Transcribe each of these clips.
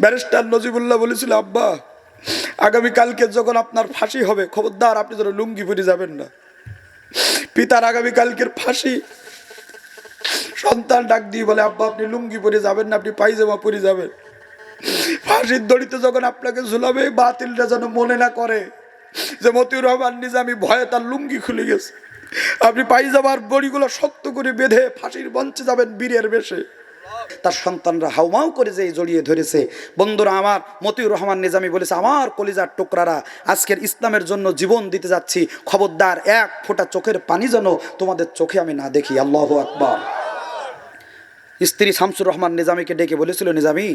Barrister Najibullah বলেছিল, আব্বা আগামীকালকে যখন আপনার ফাঁসি হবে খবরদার আপনি যেন লুঙ্গি পরে যাবেন না। পিতার আগামীকালকের ফাঁসি, সন্তান ডাক দিয়ে বলে, আব্বা আপনি লুঙ্গি পরে যাবেন না, আপনি পায়জামা পরে যাবেন। ফাঁসির দড়িতে যখন আপনাকে ঝুলাবে বাতিলটা যেন মনে না করে যে মতিউর রহমান নিজামী ভয়ে তার লুঙ্গি খুলে গেছে। আপনি পায়জামার বড়িগুলো শক্ত করে বেঁধে ফাঁসির মঞ্চে যাবেন বীরের বেশে। তার সন্তানরা হাউমাউ করে যে জড়িয়ে ধরেছে। বন্ধুরা আমার, মতিউর রহমান নিজামী বলেছে, আমার কলিজার টুকরারা, আজকের ইসলামের জন্য জীবন দিতে যাচ্ছি, খবরদার এক ফোঁটা চোখের পানি যেন তোমাদের চোখে আমি না দেখি। আল্লাহু আকবার। স্ত্রী শামসুর রহমান নিজামীকে ডেকে বলেছিল, নিজামী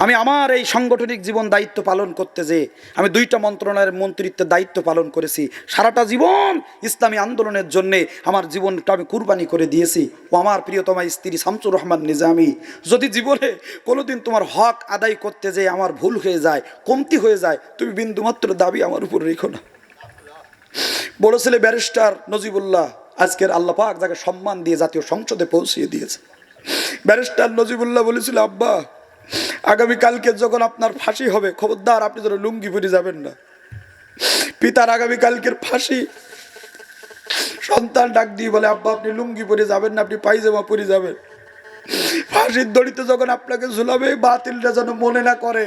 আমি আমার এই সাংগঠনিক জীবন দায়িত্ব পালন করতে যে আমি 2টা মন্ত্রণালয়ের মন্ত্রিত্বের দায়িত্ব পালন করেছি, সারাটা জীবন ইসলামী আন্দোলনের জন্যে আমার জীবনটা আমি কুরবানি করে দিয়েছি। ও আমার প্রিয়তমা স্ত্রী শামসুর রহমান নিজামী, যদি জীবনে কোনোদিন তোমার হক আদায় করতে যে আমার ভুল হয়ে যায়, কমতি হয়ে যায়, তুমি বিন্দুমাত্র দাবি আমার উপর রেখো না। বড় ছেলে ব্যারিস্টার নজিবুল্লাহ আজকের আল্লাহ পাক যাকে সম্মান দিয়ে জাতীয় সংসদে পৌঁছিয়ে দিয়েছে। ব্যারিস্টার নজিবুল্লাহ বলেছিল, আব্বা আগামীকালকে যখন আপনার ফাঁসি হবে খবরদার আপনি যেন লুঙ্গি পরে যাবেন না। পিতার আগামীকালকের ফাঁসি, সন্তান ডাক দিয়ে বলে, আব্বা আপনি লুঙ্গি পরে যাবেন না, আপনি পায়জামা পরে যাবেন। ফাঁসির দড়িতে যখন আপনাকে ঝুলাবে বাতিলটা যেন মনে না করে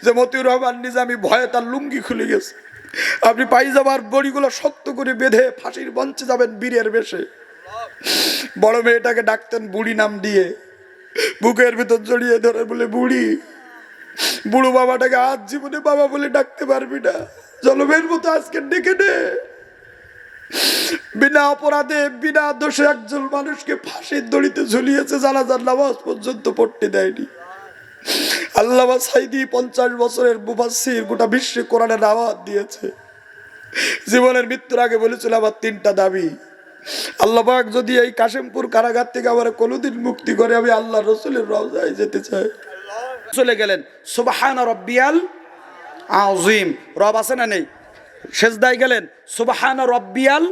যে মতিউর রহমান নিজামী ভয়ে তার লুঙ্গি খুলে গেছে। আপনি পায়জামার বড়িগুলো শক্ত করে বেঁধে ফাঁসির মঞ্চে যাবেন বীরের বেশে। বড় মেয়েটাকে ডাকতেন বুড়ি নাম দিয়ে, বুকের ভিতর জড়িয়ে ধরে বলে, বুড়ি। বুড়ো বাবাটাকে আজ জীবনে বাবা বলে ডাকতে পারবি না, জলমের মতো আজকে ডেকে নে। বিনা অপরাধে বিনা দোষে একজন মানুষকে ফাঁসির দড়িতে ঝুলিয়েছে, জানাজার নামাজ পর্যন্ত পড়তে দেয়নি। আল্লামা সাঈদী 50 বছরের মুফাসসির, গোটা বিশ্বে কোরআনের দাওয়াত দিয়েছে। জীবনের মৃত্যুর আগে বলেছিল, আমার 3টা দাবি, আল্লাহ পাক যদি এই কাশিমপুর কারাগার থেকে আমার কোনোদিন মুক্তি করে, আমি আল্লাহ রসুলের রওজায় যেতে চাই। চলে গেলেন, সুবহান রব্বিয়াল আযীম, রব আছে না নেই? সেজদায় গেলেন, সুবহান রব্বিয়াল,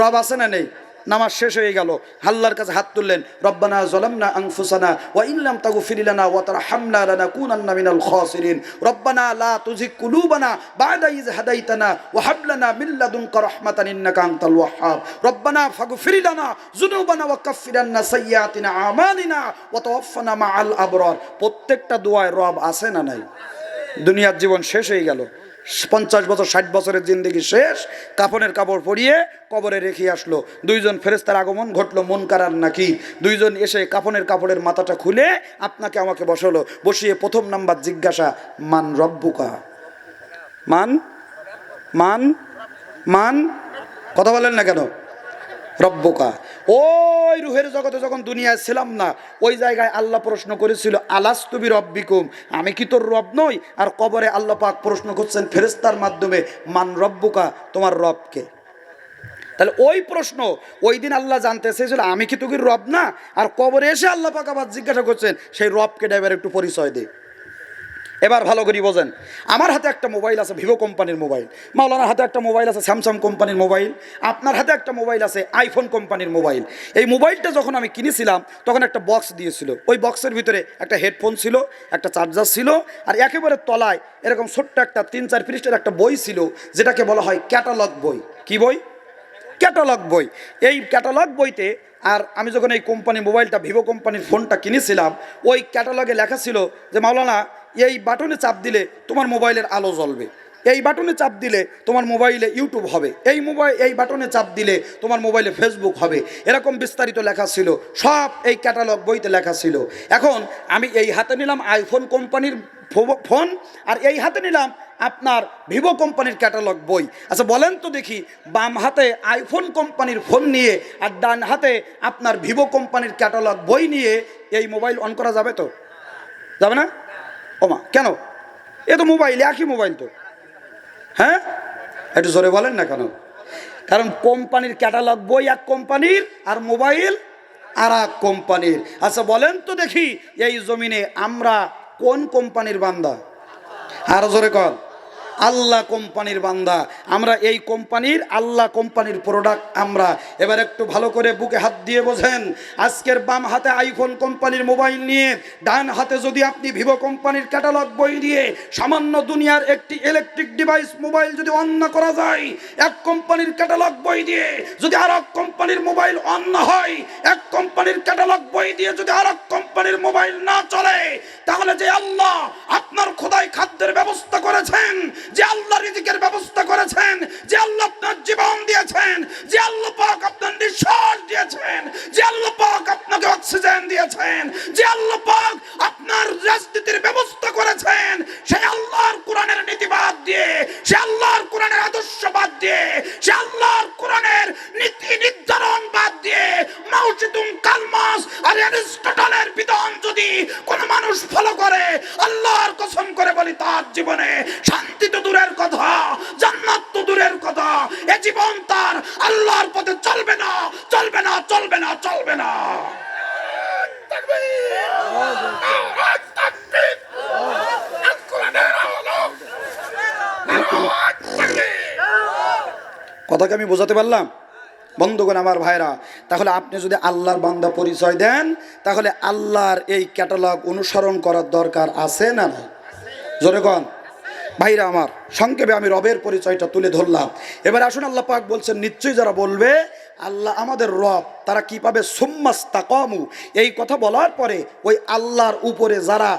রব আছে না নেই? নামাজ শেষ হয়ে গেল, আল্লাহর কাছে হাত তুললেন, রব্বানা যালামনা আনফুসানা ওয়া ইন লাম তাগফির লানা ওয়া তারহামনা লানাকুনান্না মিনাল খাসিরিন, রব্বানা লা তুযিগ কুলুবানা বা'দা ইয হাদাইতানা ওয়া হাব লানা মিন লাদুনকা রাহমাতান ইন্নাকা আনতাল ওয়াহ্হাব, রব্বানা ফাগফির লানা যুনুবানা ওয়া কাফফির আন্না সাইয়্যাতিনা আমালিনা ওয়া তাওয়াফফানা মা'আল আবরার। প্রত্যেকটা দোয়ায় রব আছে না নাই? দুনিয়ার জীবন শেষ হয়ে গেল, 50 বছর 60 বছরের জিন্দেগি শেষ। কাফনের কাপড় পরিয়ে কবরে রেখে আসলো। 2জন ফেরেশতার আগমন ঘটলো, মুনকার আর নাকির। 2জন এসে কাফনের কাপড়ের মাথাটা খুলে আপনাকে আমাকে বসালো, বসিয়ে প্রথম নাম্বার জিজ্ঞাসা, মান রব্বুকা। মান মান মান কথা বলেন না কেন? রব্বুকা। ওই রুহের জগতে যখন দুনিয়ায় ছিলাম না, ওই জায়গায় আল্লাহ প্রশ্ন করেছিল, আলাস্তু বিরব্বিকুম, আমি কি তোর রব নই? আর কবরে আল্লাহ পাক প্রশ্ন করছেন ফেরেশতার মাধ্যমে, মান রব্বুকা, তোমার রবকে। তাহলে ওই প্রশ্ন ওই দিন আল্লাহ জানতে চেয়েছিল, আমি কি তোর রব না? আর কবরে এসে আল্লাহ পাক আবার জিজ্ঞাসা করছেন, সেই রবকে ড্রাইভার একটু পরিচয় দে। এবার ভালো করে বোঝেন, আমার হাতে একটা মোবাইল আছে ভিভো কোম্পানির মোবাইল, মাওলানার হাতে একটা মোবাইল আছে স্যামসাং কোম্পানির মোবাইল, আপনার হাতে একটা মোবাইল আছে আইফোন কোম্পানির মোবাইল। এই মোবাইলটা যখন আমি কিনেছিলাম তখন একটা বক্স দিয়েছিল, ওই বক্সের ভিতরে একটা হেডফোন ছিল, একটা চার্জার ছিল, আর একেবারে তলায় এরকম ছোট্ট একটা 3-4 পৃষ্ঠার একটা বই ছিল, যেটাকে বলা হয় ক্যাটালগ বই। কি বই? ক্যাটালগ বই। এই ক্যাটালগ বইতে, আর আমি যখন এই কোম্পানির মোবাইলটা ভিভো কোম্পানির ফোনটা কিনেছিলাম, ওই ক্যাটালগে লেখা ছিল যে মাওলানা এই বাটনে চাপ দিলে তোমার মোবাইলের আলো জ্বলবে, এই বাটনে চাপ দিলে তোমার মোবাইলে ইউটিউব হবে, এই বাটনে চাপ দিলে তোমার মোবাইলে ফেসবুক হবে, এরকম বিস্তারিত লেখা ছিল, সব এই ক্যাটালগ বইতে লেখা ছিল। এখন আমি এই হাতে নিলাম আইফোন কোম্পানির ফোন, আর এই হাতে নিলাম আপনার ভিভো কোম্পানির ক্যাটালগ বই। আচ্ছা বলেন তো দেখি, বাম হাতে আইফোন কোম্পানির ফোন নিয়ে আর ডান হাতে আপনার ভিভো কোম্পানির ক্যাটালগ বই নিয়ে এই মোবাইল অন করা যাবে তো? যাবে না? ওমা কেন? এ তো মোবাইল, একই মোবাইল তো। হ্যাঁ, একটু জোরে বলেন না কেন? কারণ কোম্পানির ক্যাটালগ বই এক কোম্পানির, আর মোবাইল আর এক কোম্পানির। আচ্ছা বলেন তো দেখি, এই জমিনে আমরা কোন কোম্পানির বান্দা? আরো জোরে কর। আল্লাহ কোম্পানির বান্দা আমরা, এই কোম্পানির আল্লাহ কোম্পানির প্রোডাক্ট আমরা। এবার একটু ভালো করে বুকে হাত দিয়ে বোঝেন, আজকের বাম হাতে আইফোন কোম্পানির মোবাইল নিয়ে ডান হাতে যদি আপনি ভিভো কোম্পানির ক্যাটালগ বই দিয়ে সামান্য দুনিয়ার একটি ইলেকট্রিক ডিভাইস মোবাইল যদি অন্য করা যায়, এক কোম্পানির ক্যাটালগ বই দিয়ে যদি আর এক কোম্পানির মোবাইল অন্য হয়, এক কোম্পানির ক্যাটালগ বই দিয়ে যদি আর এক কোম্পানির মোবাইল না চলে, তাহলে যে আল্লাহ আপনার খোদাই খাদ্যের ব্যবস্থা করেছেন, যে আল্লাহ রিজিকের ব্যবস্থা করেছেন, যে আল্লাহ আপনার জীবন দিয়েছেন, যে আল্লাহ পাক আপনার নিঃশ্বাস দিয়েছেন, যে আল্লাহ পাক আপনাকে অক্সিজেন দিয়েছেন, যে আল্লাহ পাক আপনার রাজনীতির ব্যবস্থা করেছেন, সেই আল্লাহর কোরআনের নীতিবাদ দিয়ে, সে আল্লাহর কোরআনের আদর্শবাদ দিয়ে, সে আল্লাহর কোরআনের নীতি নির্ধারণ বাদ দিয়ে মাউচিতুম কালমাস আর অ্যারিস্টটলের বিধান যদি কোন মানুষ ফলো করে, আল্লাহর কসম করে বলি তার জীবনে শান্তি তো দূরের কথা, জান্নাত তো দূরের কথা, এ জীবন তার আল্লাহর পথে চলবে না, চলবে না, চলবে না, চলবে না। কথাকে আমি বোঝাতে পারলাম? বন্ধুগণ আমার ভাইরা, তাহলে আপনি যদি আল্লাহর বান্দা পরিচয় দেন, তাহলে আল্লাহর এই ক্যাটালগ অনুসরণ করার দরকার আছে না না? জোরে কন ভাইরা আমার। সংক্ষেপে আমি রবের পরিচয়টা তুলে ধরলাম। এবার আসুন, আল্লাহ পাক বলছেন নিশ্চয়ই যারা বলবে আল্লাহ আমাদের রব, তারা কি পাবে? সুম্মাস্তাকামু। এই কথা বলার পরে ওই আল্লাহর উপরে যারা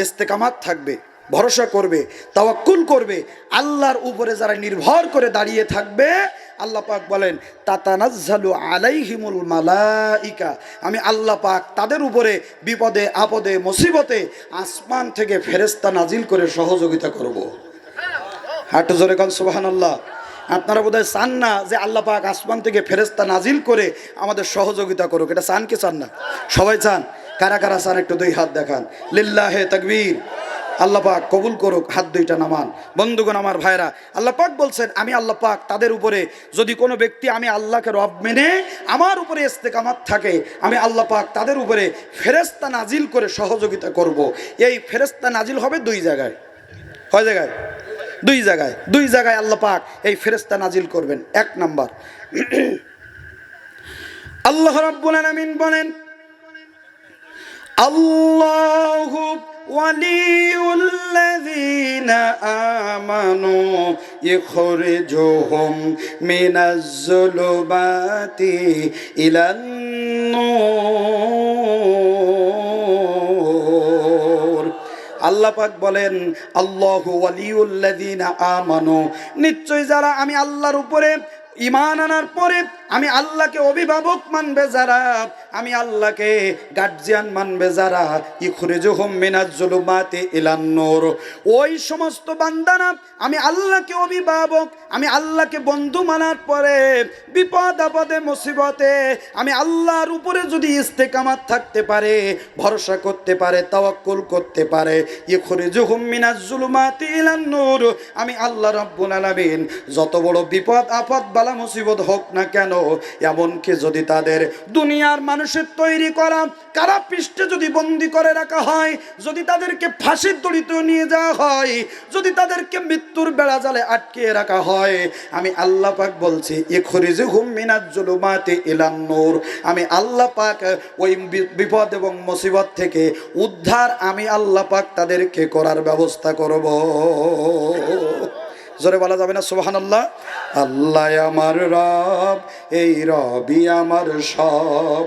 ইস্তেকামাত থাকবে, ভরসা করবে, তাওয়াক্কুল করবে, আল্লাহর উপরে যারা নির্ভর করে দাঁড়িয়ে থাকবে, আল্লাহ পাক বলেন তাতানাজ্জালু আলাইহিমুল মালাইকা, আমি আল্লাহ পাক তাদের উপরে বিপদে আপদে মুসিবতে আসমান থেকে ফেরেশতা নাজিল করে সহযোগিতা করব। হাঁটু জোরে কোন সুবহানাল্লাহ। আপনারা বোধহয় চান না যে আল্লাহ পাক আসমান থেকে ফেরেশতা নাজিল করে আমাদের সহযোগিতা করুক? এটা চান কি চান না? সবাই চান। কারা কারা চান একটু দুই হাত দেখান। লিল্লাহে তাকবীর। আল্লাহ পাক কবুল করুক, হাত দুইটা নামান। বন্ধুগণ আমার ভাইরা, আল্লাহ পাক বলছেন আমি আল্লাহ পাক তাদের উপরে, যদি কোনো ব্যক্তি আমি আল্লাহকে রব মেনে আমার উপরে ইস্তেকামাত থাকে, আমি আল্লাহ পাক তাদের উপরে ফেরেশতা নাজিল করে সহযোগিতা করব। এই ফেরেশতা নাজিল হবে দুই জায়গায়। কয় জায়গায়? দুই জায়গায়। দুই জায়গায় আল্লাহ পাক এই ফেরেশতা নাজিল করবেন। এক নাম্বার, আল্লাহ রাব্বুল আলামিন বলেন আল্লাহু ওয়ালিউল্লাযীনা আমানু ইখরিজুহুম মিনাজ-যুলুমাতি ইলান নূর। আল্লাহ পাক বলেন আল্লাহু ওয়ালিউল্লাযীনা আমানু, নিশ্চয় যারা আমি আল্লাহর উপরে ঈমান আনার পরে আমি আল্লাহকে অভিভাবক মানবে যারা, আমি আল্লাহকে গার্জিয়ান মানবে যারা, ইখরিজুহুম মিনাজ-যুলুমাতি ইলান নূর, ওই সমস্ত বান্দারা আমি আল্লাহকে অভিভাবক, আমি আল্লাহকে বন্ধু মানার পরে বিপদ আপদে মুসিবতে আমি আল্লাহর উপরে যদি ইস্তেকামাত থাকতে পারে, ভরসা করতে পারে, তাওয়াক্কুল করতে পারে, ইখরিজুহুম মিনাজ-যুলুমাতি ইলান নূর, আমি আল্লাহ রাব্বুল আলামিন যত বড় বিপদ আপদ বালা মুসিবত হোক না কেন, এমনকি যদি তাদের দুনিয়ার মানুষের তৈরি করা কারা পৃষ্ঠে যদি বন্দী করে রাখা হয়, যদি তাদেরকে ফাঁসির দড়িতে নিয়ে যাওয়া হয়, যদি তাদেরকে মৃত্যুর বেড়া জালে আটকে রাখা হয়, আমি আল্লাহ পাক বলছি ইখরিজুহুম মিনাজ-যুলুমাতি ইলান নূর, আমি আল্লাহ পাক ওই বিপদ এবং মুসিবত থেকে উদ্ধার আমি আল্লাহ পাক তাদেরকে করার ব্যবস্থা করব। জোরে বলা যাবে না সুবহানাল্লাহ? আল্লাহ আমার রব, এই রবি আমার সব,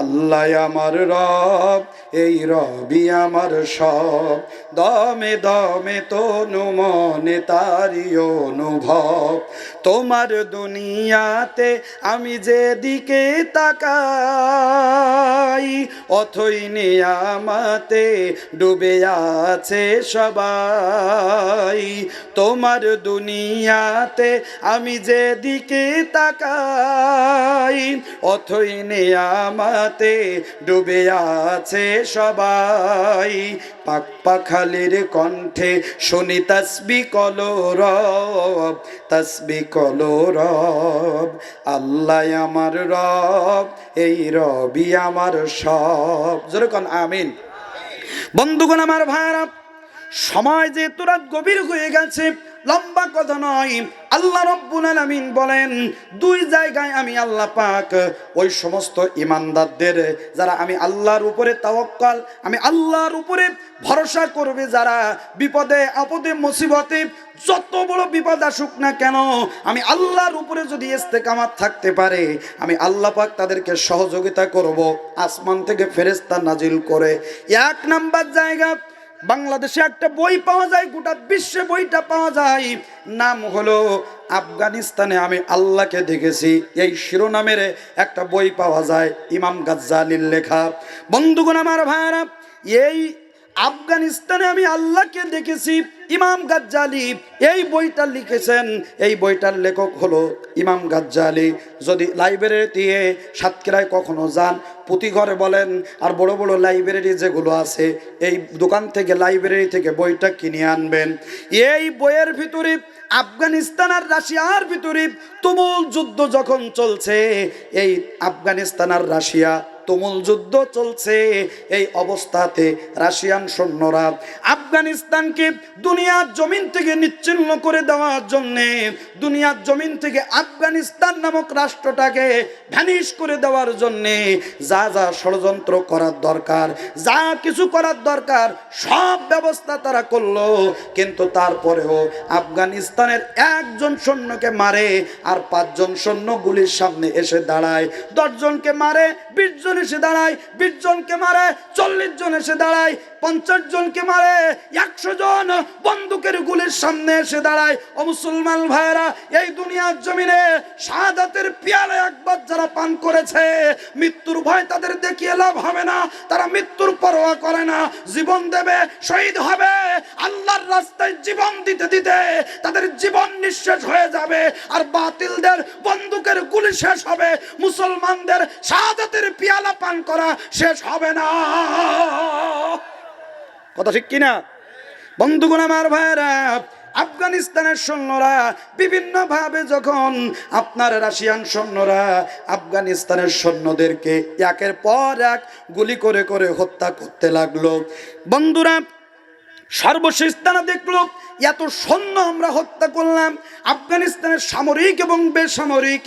আল্লাহ আমার রব, এই রবি আমার সব, দমে দমে তনু মনে তারি অনুভব, তোমার দুনিয়াতে আমি যেদিকে তাকাই, অথই নিয়ামতে ডুবে আছে সবাই, তোমার দুনিয়াতে আমি যেদিকে তাকাই, অথই নিয়ামতে ডুবে আছে সবাই, পাক পাখালির কণ্ঠে শুনি তাসবিহ কলরব, তাসবিহ কলরব, আল্লাহ আমার রব, এই রবি আমার সব। যেরকম আমিন। বন্ধুগণ আমার ভাইরা, সময় যেহেতু রাত গভীর হয়ে গেছে, লম্বা কথা নয়, আল্লাহ রাব্বুল আলামিন বলেন দুই জায়গায় আমি আল্লাহ পাক ওই সমস্ত ঈমানদারদের যারা আমি আল্লাহর উপরে তাওয়াক্কুল, আমি আল্লাহর উপরে ভরসা করবে, যারা বিপদে আপদে মুসিবতে যত বড় বিপদ আসুক না কেন আমি আল্লাহর উপরে যদি ইস্তেকামাত থাকতে পারে, আমি আল্লাহ পাক তাদেরকে সহযোগিতা করব আসমান থেকে ফেরেশতা নাজিল করে। এক নাম্বার জায়গা, বাংলাদেশে একটা বই পাওয়া যায়, গোটা বিশ্বে বইটা পাওয়া যায়, নাম হলো আফগানিস্তানে আমি আল্লাহকে দেখেছি, এই শিরোনামের একটা বই পাওয়া যায়, ইমাম গাজ্জালির লেখা। বন্ধুগণ আমার ভাইরা, এই আফগানিস্তানে আমি আল্লাহকে দেখেছি ইমাম গাজ্জালি এই বইটা লিখেছেন। এই বইটার লেখক হলো ইমাম গাজ্জালি। যদি লাইব্রেরিতে সাতক্ষীরায় কখনো যান, পুঁথি ঘরে বলেন আর বড় বড় লাইব্রেরি যেগুলো আছে, এই দোকান থেকে লাইব্রেরি থেকে বইটা কিনে আনবেন। এই বইয়ের ভিতরে আফগানিস্তান আর রাশিয়ার ভিতরে তুমুল যুদ্ধ যখন চলছে, এই আফগানিস্তান আর রাশিয়া তুমুল যুদ্ধ চলছে, এই অবস্থাতে রাশিয়ান সৈন্যরা আফগানিস্তানকে দুনিয়ার জমিন থেকে নিচ্ছিন্ন করে দেওয়ার জন্যে, দুনিয়ার জমিন থেকে আফগানিস্তান নামক রাষ্ট্রটাকে ভ্যানিশ করে দেওয়ার জন্যে যা যা ষড়যন্ত্র করার দরকার, যা কিছু করার দরকার সব ব্যবস্থা তারা করলো। কিন্তু তারপরেও আফগানিস্তানের একজন সৈন্যকে মারে আর 5 জন সৈন্য গুলির সামনে এসে দাঁড়ায়, 10 জনকে মারে 20 জন এসে দাঁড়ায়, 20 জনকে মারে 40 জন এসে দাঁড়ায়, 50 জনকে মারে 100 জন বন্দুকের গুলির সামনে এসে দাঁড়ায়। ও মুসলমান ভাইরা, এই দুনিয়ার জমিনে শাহাদাতের পিয়ালা একবার যারা পান করেছে, মৃত্যুর ভয় তাদের দেখিয়ে লাভ হবে না, তারা মৃত্যুর পরোয়া করে না, জীবন দেবে, শহীদ হবে, আল্লাহর রাস্তায় জীবন দিতে দিতে তাদের জীবন নিঃশেষ হয়ে যাবে, আর বাতিলদের বন্দুকের গুলি শেষ হবে, মুসলমানদের শাহাদাতের পিয়ালা পান করা শেষ হবে না। কথা ঠিক কিনা বন্ধুগণ আমার ভাইরা? আফগানিস্তানের সৈন্যরা বিভিন্ন ভাবে যখন আপনার রাশিয়ান সৈন্যরা আফগানিস্তানের সৈন্যদেরকে একের পর এক গুলি করে করে হত্যা করতে লাগলো, বন্ধুরা সর্বশেষ তারা দেখলো এত সৈন্য আমরা হত্যা করলাম, আফগানিস্তানের সামরিক এবং বেসামরিক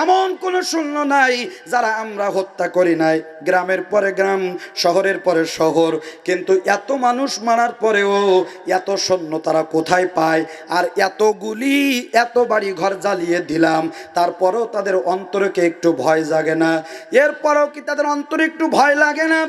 এমন কোনো সৈন্য নাই যারা আমরা হত্যা করি নাই, গ্রামের পরে গ্রাম, শহরের পরে শহর, কিন্তু এত মানুষ মারার পরেও এত সৈন্য তারা কোথায় পায়? আর এত গুলি, এত বাড়ি ঘর জ্বালিয়ে দিলাম, তারপরেও তাদের অন্তরকে একটু ভয় জাগে না? এরপরেও কি তাদের অন্তরে একটু ভয় লাগে না?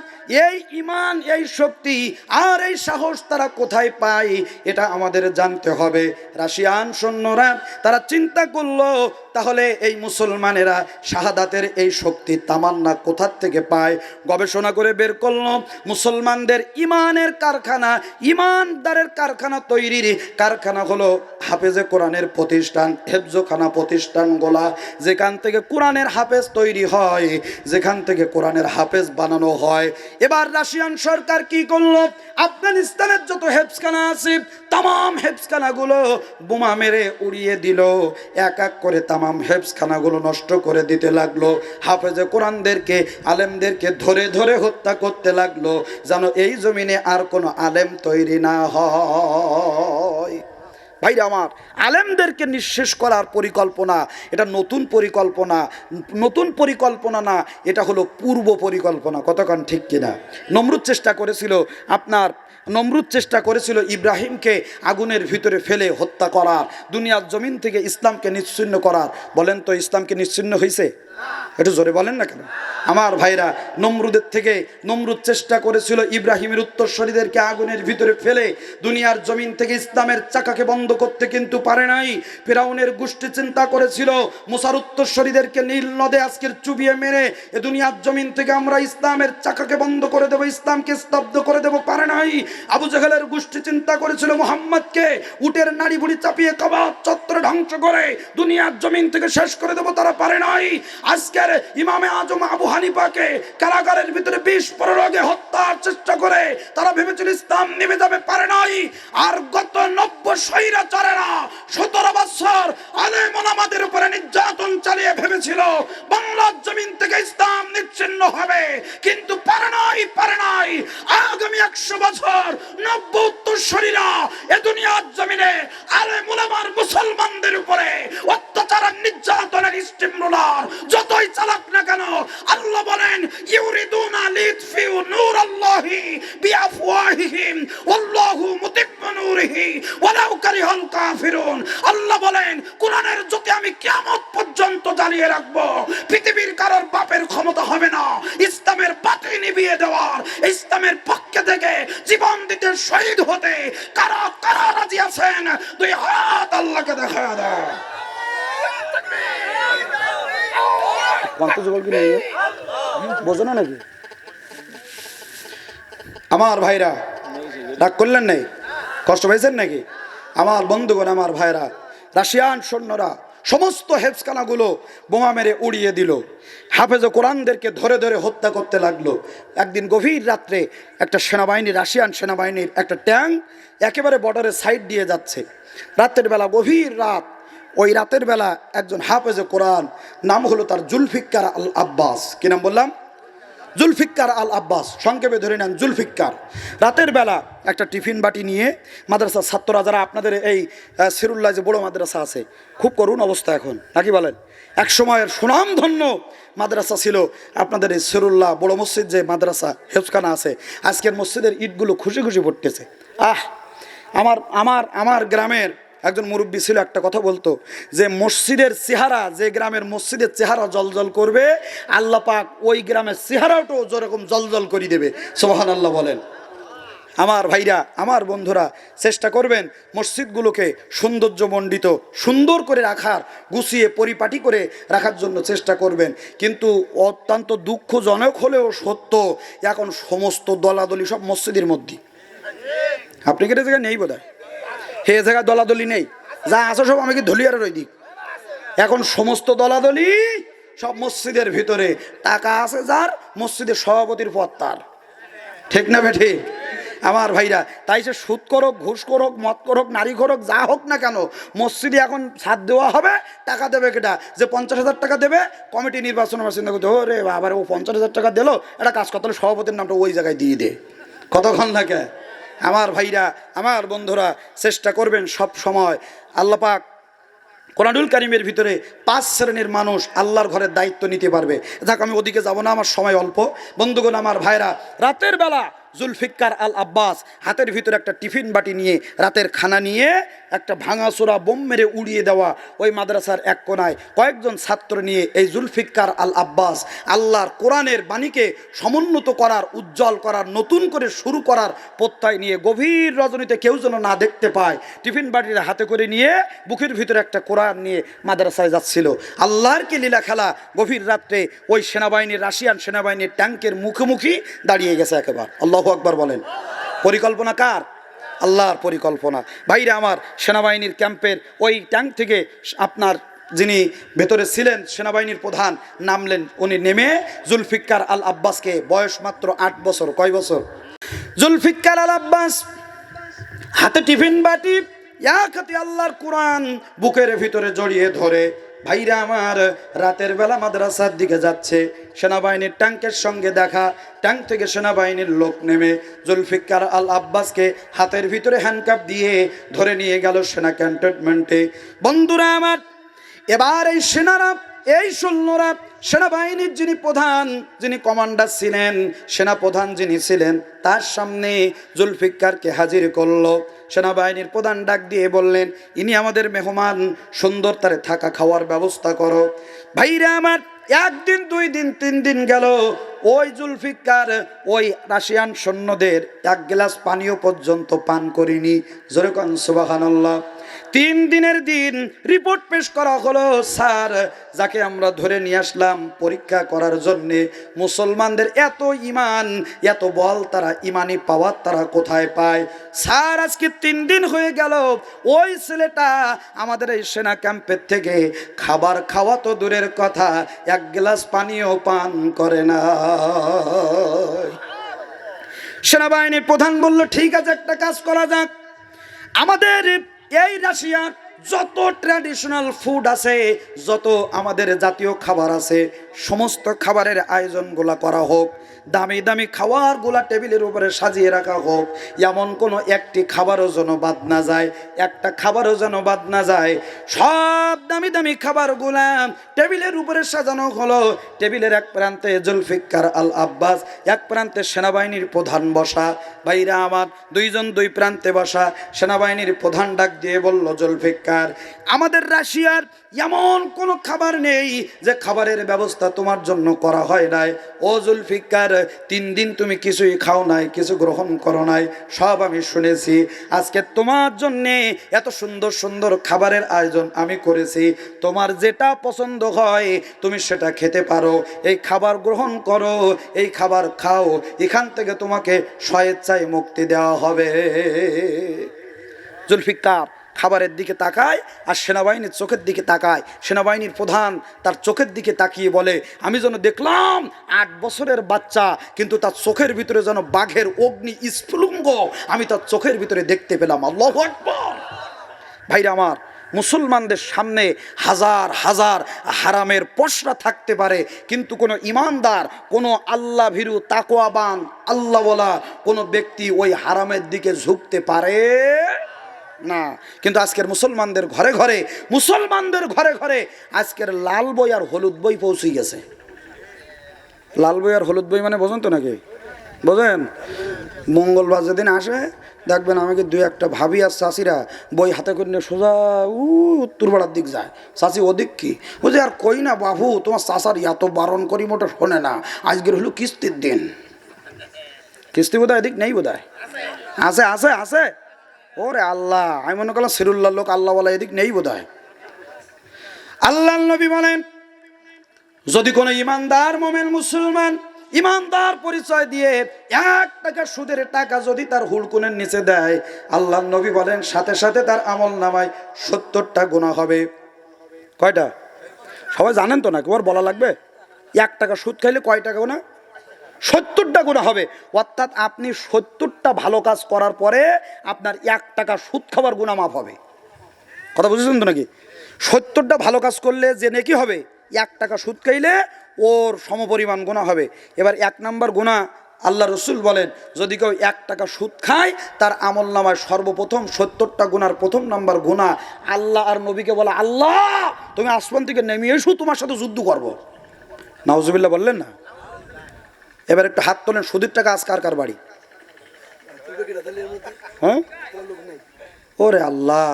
এই ঈমান, এই শক্তি আর এই সাহস তারা কোথায় পায়? এটা আমাদের জানতে হবে। রাশিয়ান সৈন্যরা তারা চিন্তা করলো, তাহলে এই মুসলমানেরা শাহাদাতের এই শক্তি তামান্না কোথা থেকে পায়? গবেষণা করে বের করলো মুসলমানদের ইমানের কারখানা, ইমানদারের কারখানা তৈরির কারখানা হলো হাফেজে কোরআনের প্রতিষ্ঠান, হেফজখানা প্রতিষ্ঠানগুলা, যেখান থেকে কোরআনের হাফেজ তৈরি হয়, যেখান থেকে কোরআনের হাফেজ বানানো হয়। এবার রাশিয়ান সরকার কি করলো? আফগানিস্তানের যত হেফজখানা আছে তাম হেফজখানাগুলো বোমা মেরে উড়িয়ে দিল, এক এক করে তাম হেফজখানাগুলো নষ্ট করে দিতে লাগলো, হাফেজে কোরআনদেরকে, আলেমদেরকে ধরে ধরে হত্যা করতে লাগলো, যেন এই জমিনে আর কোনো আলেম তৈরি না হয়। ভাইরা আমার, আলেমদেরকে নিঃশেষ করার পরিকল্পনা, এটা নতুন পরিকল্পনা, নতুন পরিকল্পনা না, এটা হলো পূর্ব পরিকল্পনা। কতক্ষণ ঠিক কিনা? নমরুদ চেষ্টা করেছিল, নমরুদ চেষ্টা করেছিল ইব্রাহিমকে আগুনের ভিতরে ফেলে হত্যা করার, দুনিয়ার জমিন থেকে ইসলামকে নিশ্চিহ্ন করার। বলেন তো ইসলামকে নিশ্চিহ্ন হয়েছে? একটু জোরে বলেন না কেন আমার ভাইরা? নমরুদের থেকে নমরুদ চেষ্টা করেছিল ইব্রাহিমের উত্তরসূরিদেরকে আগুনের ভিতরে ফেলে দুনিয়ার জমিন থেকে ইসলামের চাকাকে বন্ধ করতে, কিন্তু পারে নাই। ফিরাউনের গোষ্ঠী চিন্তা করেছিল মুসার উত্তরসূরিদেরকে নীল নদে আজকের চুবিয়ে মেরে এ দুনিয়ার জমিন থেকে আমরা ইসলামের চাকাকে বন্ধ করে দেব, ইসলামকে স্তব্ধ করে দেব, পারে নাই। আবু জাহেলের গোষ্ঠী চিন্তা করেছিল মুহাম্মদকে উটের নাড়ি বুড়ি চাপিয়ে কাবা চত্বর ধ্বংস করে দুনিয়ার জমিন থেকে শেষ করে দেব, তারা পারে নাই। আজকের ইমামে আজম আবু হানিফাকে কারাগারের ভিতরে বিষ প্রয়োগে হত্যার চেষ্টা করে তারা ভেবেছিল ইসলাম নেমে যাবে, পারে নাই। আর গত 90 স্বৈরাচারেরা 17 বছর আলেম ওলামাদের উপরে নির্যাতন চালিয়ে ভেবেছিল বাংলার জমিন থেকে ইসলাম নিচ্ছিন্ন হবে, কিন্তু পারে নাই। আগামী 100 বছর 90 উত্তরসূরিরা এ দুনিয়ার জমিনে আলেম উলামার মুসলমানদের উপরে অত্যাচার নির্যাতনের স্টিমরোলার যতই চালাক না কেন, আল্লাহ বলেন ইউরিদুনা লিতফিউ নূরাল্লাহি বিআফওয়াহিহিম ওয়াল্লাহু মুতিম্মু নূরিহি ওয়ালাউ কারিহাল কাফিরুন। আল্লাহ বলেন কোরআনের জ্যোতি আমি কিয়ামত পর্যন্ত জ্বালিয়ে রাখবো। পৃথিবীর কারোর বাপের ক্ষমতা হবে না ইসলামের বাতি নিভিয়ে দেওয়ার। ইসলামের পক্ষে থেকে জীবন দিতে শহীদ হতে কারা কারা রাজি আছেন? দুই হাত আল্লাহকে দেখা দাও। বোঝো না নাকি আমার ভাইরা? রাগ করলেন নাই? কষ্ট পেয়েছেন নাকি? আমার বন্ধুগণ, আমার ভাইরা, রাশিয়ান সৈন্যরা সমস্ত হেফজখানাগুলো বোমা মেরে উড়িয়ে দিল। হাফেজে কোরআনদেরকে ধরে ধরে হত্যা করতে লাগলো। একদিন গভীর রাত্রে একটা সেনাবাহিনী, রাশিয়ান সেনাবাহিনীর একটা ট্যাঙ্ক একেবারে বর্ডারের সাইড দিয়ে যাচ্ছে। রাতের বেলা, গভীর রাত, ওই রাতের বেলা একজন হাফেজে কোরআন, নাম হলো তার জুলফিকার আল আব্বাস। কি নাম বললাম? জুলফিকার আল আব্বাস, সংক্ষেপে ধরে নেন জুলফিকার। রাতের বেলা একটা টিফিন বাটি নিয়ে মাদ্রাসার ছাত্ররা, যারা আপনাদের এই সিরুল্লাহ যে বড় মাদ্রাসা আছে, খুব করুণ অবস্থা এখন, নাকি বলেন? এক সময়ের সুনামধন্য মাদ্রাসা ছিল আপনাদের এই সিরুল্লাহ বড় মসজিদ যে মাদ্রাসা হেফজখানা আছে, আজকের মসজিদের ইটগুলো খুশি খুশি পড়তেছে। আমার গ্রামের একজন মুরব্বী ছিল, একটা কথা বলতো যে মসজিদের চেহারা, যে গ্রামের মসজিদের চেহারা জলজল করবে, আল্লাহ পাক ওই গ্রামের চেহারাটাও যেরকম জলজল করে দেবে। সুবহানাল্লাহ বলেন। আমার ভাইরা, আমার বন্ধুরা, চেষ্টা করবেন মসজিদগুলোকে সৌন্দর্যমণ্ডিত, সুন্দর করে রাখার, গুছিয়ে পরিপাটি করে রাখার জন্য চেষ্টা করবেন। কিন্তু অত্যন্ত দুঃখজনক হলেও সত্য, এখন সমস্ত দলাদলি সব মসজিদের মধ্যে। আপনি কি জায়গায় নেই বোধ হয়? হে জায়গায় দলাদলি নেই, যা আসো সব আমাকে ধলিয়ার ওই দিক। এখন সমস্ত দলাদলি সব মসজিদের ভিতরে। টাকা আছে যার, মসজিদের সভাপতির পদ তার। ঠিক না বেঠি আমার ভাইরা? তাই সে সুদ করুক, ঘুষ করুক, মদ করুক, নারী করুক, যা হোক না কেন, মসজিদে এখন ছাদ দেওয়া হবে। টাকা দেবে কেটা? যে 50,000 টাকা দেবে, কমিটি নির্বাচন চিন্তা করতে, ও রে আবার ও 50,000 টাকা দিল, একটা কাজ করতে হলে সভাপতির নামটা ওই জায়গায় দিয়ে দে। কতক্ষণ থাকে? আমার ভাইরা, আমার বন্ধুরা, চেষ্টা করবেন সব সময়। আল্লাহ পাক কোরআনুল কারীমের ভিতরে 5 শ্রেণীর মানুষ আল্লাহর ঘরের দায়িত্ব নিতে পারবে। যাক, আমি ওদিকে যাব না, আমার সময় অল্প। বন্ধুগণ, আমার ভাইরা, রাতের বেলা জুলফিকার আল আব্বাস হাতের ভিতরে একটা টিফিন বাটি নিয়ে, রাতের খানা নিয়ে, একটা ভাঙাচোরা বোম মেরে উড়িয়ে দেওয়া ওই মাদ্রাসার এক কোনায় কয়েকজন ছাত্র নিয়ে এই জুলফিকার আল আব্বাস আল্লাহর কোরআনের বাণীকে সমুন্নত করার, উজ্জ্বল করার, নতুন করে শুরু করার প্রত্যয় নিয়ে গভীর রজনীতে কেউ যেন না দেখতে পায়, টিফিন বাটির হাতে করে নিয়ে বুকের ভিতরে একটা কোরআন নিয়ে মাদ্রাসায় যাচ্ছিল। আল্লাহর কি লীলা খেলা! গভীর রাত্রে ওই সেনাবাহিনীর, রাশিয়ান সেনাবাহিনীর ট্যাঙ্কের মুখোমুখি দাঁড়িয়ে গেছে একেবারে। আল্লাহু আকবার বলেন। পরিকল্পনা কার? আল্লাহর পরিকল্পনা। ভাইরা আমার, সেনাবাহিনীর ক্যাম্পের ওই ট্যাঙ্ক থেকে আপনার যিনি ভেতরে ছিলেন সেনাবাহিনীর প্রধান নামলেন। উনি নেমে জুলফিকার আল আব্বাসকে, বয়স মাত্র 8 বছর, কয় বছর? জুলফিকার আল আব্বাস হাতে টিফিন বাটি, এক হাতে আল্লাহর কোরআন বুকের ভিতরে জড়িয়ে ধরে, ভাইরা আমার, রাতের বেলা মাদ্রাসার দিকে যাচ্ছে। সেনাবাহিনীর ট্যাঙ্কের সঙ্গে দেখা, ট্যাঙ্ক থেকে সেনাবাহিনীর লোক নেমে জুলফিকার আল আব্বাসকে হাতের ভিতরে হ্যান্ডকাপ দিয়ে ধরে নিয়ে গেল সেনা ক্যান্টনমেন্টে। বন্ধুরা আমার, এবার এই সেনারা, এই সৈন্যরা সেনাবাহিনীর যিনি প্রধান, যিনি কমান্ডার ছিলেন, সেনা প্রধান যিনি ছিলেন, তার সামনে জুলফিকারকে হাজির করলো। সেনাবাহিনীর প্রধান ডাক দিয়ে বললেন, ইনি আমাদের মেহমান, সুন্দর তারে থাকা খাওয়ার ব্যবস্থা করো। ভাইরা আমার, 1 দিন 2 দিন 3 দিন গেল, ওই জুলফিকার ওই রাশিয়ান সৈন্যদের 1 গ্লাস পানীয় পর্যন্ত পান করিনি। জোরে কোন সুবহানাল্লাহ। 3 দিনের দিন রিপোর্ট পেশ করা হলো, স্যার, যাকে আমরা ধরে নিয়ে আসলাম পরীক্ষা করার জন্যে, মুসলমানদের এত ইমান, এত বল, তারা ইমানি পাওয়ার তারা কোথায় পায়? স্যার, আজকে 3 দিন হয়ে গেল, ওই ছেলেটা আমাদের এই সেনা ক্যাম্পের থেকে খাবার খাওয়া তো দূরের কথা, 1 গ্লাস পানিও পান করে না। সেনাবাহিনীর প্রধান বলল, ঠিক আছে, একটা কাজ করা যাক। আমাদের এই রাশিয়ার যত ট্র্যাডিশনাল ফুড আছে, যত আমাদের জাতীয় খাবার আছে, সমস্ত খাবারের আয়োজনগুলো করা হোক। দামি দামি খাবারগুলা টেবিলের উপরে সাজিয়ে রাখা হোক, এমন কোনো একটি খাবারও যেন বাদ না যায়, একটা খাবারও যেন বাদ না যায়। সব দামি দামি খাবারগুলা টেবিলের উপরে সাজানো হলো। টেবিলের এক প্রান্তে জুলফিকার আল আব্বাস, এক প্রান্তে সেনাবাহিনীর প্রধান বসা। ভাইরা আমার, দুইজন দুই প্রান্তে বসা। সেনাবাহিনীর প্রধান ডাক দিয়ে বলল, জুলফিকার, আমাদের রাশিয়ার এমন কোনো খাবার নেই যে খাবারের ব্যবস্থা তোমার জন্য করা হয় নাই। ও জুলফিকার, 3 দিন তুমি কিছুই খাও নাই, কিছু গ্রহণ করো নাই, সব আমি শুনেছি। আজকে তোমার জন্যে এত সুন্দর সুন্দর খাবারের আয়োজন আমি করেছি। তোমার যেটা পছন্দ হয় তুমি সেটা খেতে পারো, এই খাবার গ্রহণ করো, এই খাবার খাও, এখান থেকে তোমাকে স্বেচ্ছায় মুক্তি দেওয়া হবে। জুলফিকার খাবারের দিকে তাকায় আর সেনাবাহিনীর চোখের দিকে তাকায়। সেনাবাহিনীর প্রধান তার চোখের দিকে তাকিয়ে বলে, আমি যেন দেখলাম 8 বছরের বাচ্চা, কিন্তু তার চোখের ভিতরে যেন বাঘের অগ্নি স্ফুলিঙ্গ আমি তার চোখের ভিতরে দেখতে পেলাম। আল্লাহু আকবার। ভাইরা আমার, মুসলমানদের সামনে হাজার হাজার হারামের পশরা থাকতে পারে, কিন্তু কোনো ইমানদার, কোনো আল্লাহ ভীরু তাকওয়াবান আল্লাহওয়ালা কোনো ব্যক্তি ওই হারামের দিকে ঝুঁকতে পারে না। কিন্তু আজকের মুসলমানদের ঘরে ঘরে, মুসলমানদের ঘরে ঘরে আজকের লাল বই আর হলুদ বই পৌঁছে গেছে। লাল বই আর হলুদ বই মানে বোঝেন তো নাকি? বোঝেন? মঙ্গলবার যেদিন আসে দেখবেন আমাকে 2-1টা ভাবি আর চাষিরা বই হাতে করে নিয়ে সোজা উত্তরপাড়ার দিক যায়। চাষি ওদিক কি বুঝে আর কই না বাবু, তোমার চাষার এত বারণ করি মোটা শোনে না, আজকের হলো কিস্তির দিন। কিস্তি বোধহয় এদিক নেই, বোধহয় আছে আছে আছে। ওরে আল্লাহ, আমি মনে করলাম সিরুল্লাহ লোক আল্লাহ বলা এদিক নেই বোধহয়। আল্লাহ নবী বলেন, যদি কোনো ইমানদার মোমেন মুসলমান ইমানদার পরিচয় দিয়ে 1 টাকা সুদের টাকা যদি তার হুলকুনের নিচে দেয়, আল্লাহ নবী বলেন সাথে সাথে তার আমল নামায় 70টা গুনাহ হবে। কয়টা? সবাই জানেন তো, না কেউ বলা লাগবে? 1 টাকা সুদ খাইলে কয় টাকা গুনাহ? 70টা গুনাহ হবে। অর্থাৎ আপনি 70টা ভালো কাজ করার পরে আপনার 1 টাকা সুদ খাবার গুনাহ মাফ হবে। কথা বুঝেছেন তো নাকি? 70টা ভালো কাজ করলে যে নেকি হবে, 1 টাকা সুদ খাইলে ওর সমপরিমাণ গুনাহ হবে। এবার 1 নাম্বার গুনাহ, আল্লাহ রসুল বলেন, যদি কেউ 1 টাকা সুদ খায় তার আমল নামায় সর্বপ্রথম 70টা গুনার প্রথম নাম্বার গুনাহ, আল্লাহ আর নবীকে বলে, আল্লাহ তুমি আসমান থেকে নেমে এসো, তোমার সাথে যুদ্ধ করবো। নাউজুবিল্লাহ বললেন না? এবার একটু হাত তোলেন, সুদের টাকা আজ কার কার বাড়ি? হ্যাঁ, ওরে আল্লাহ,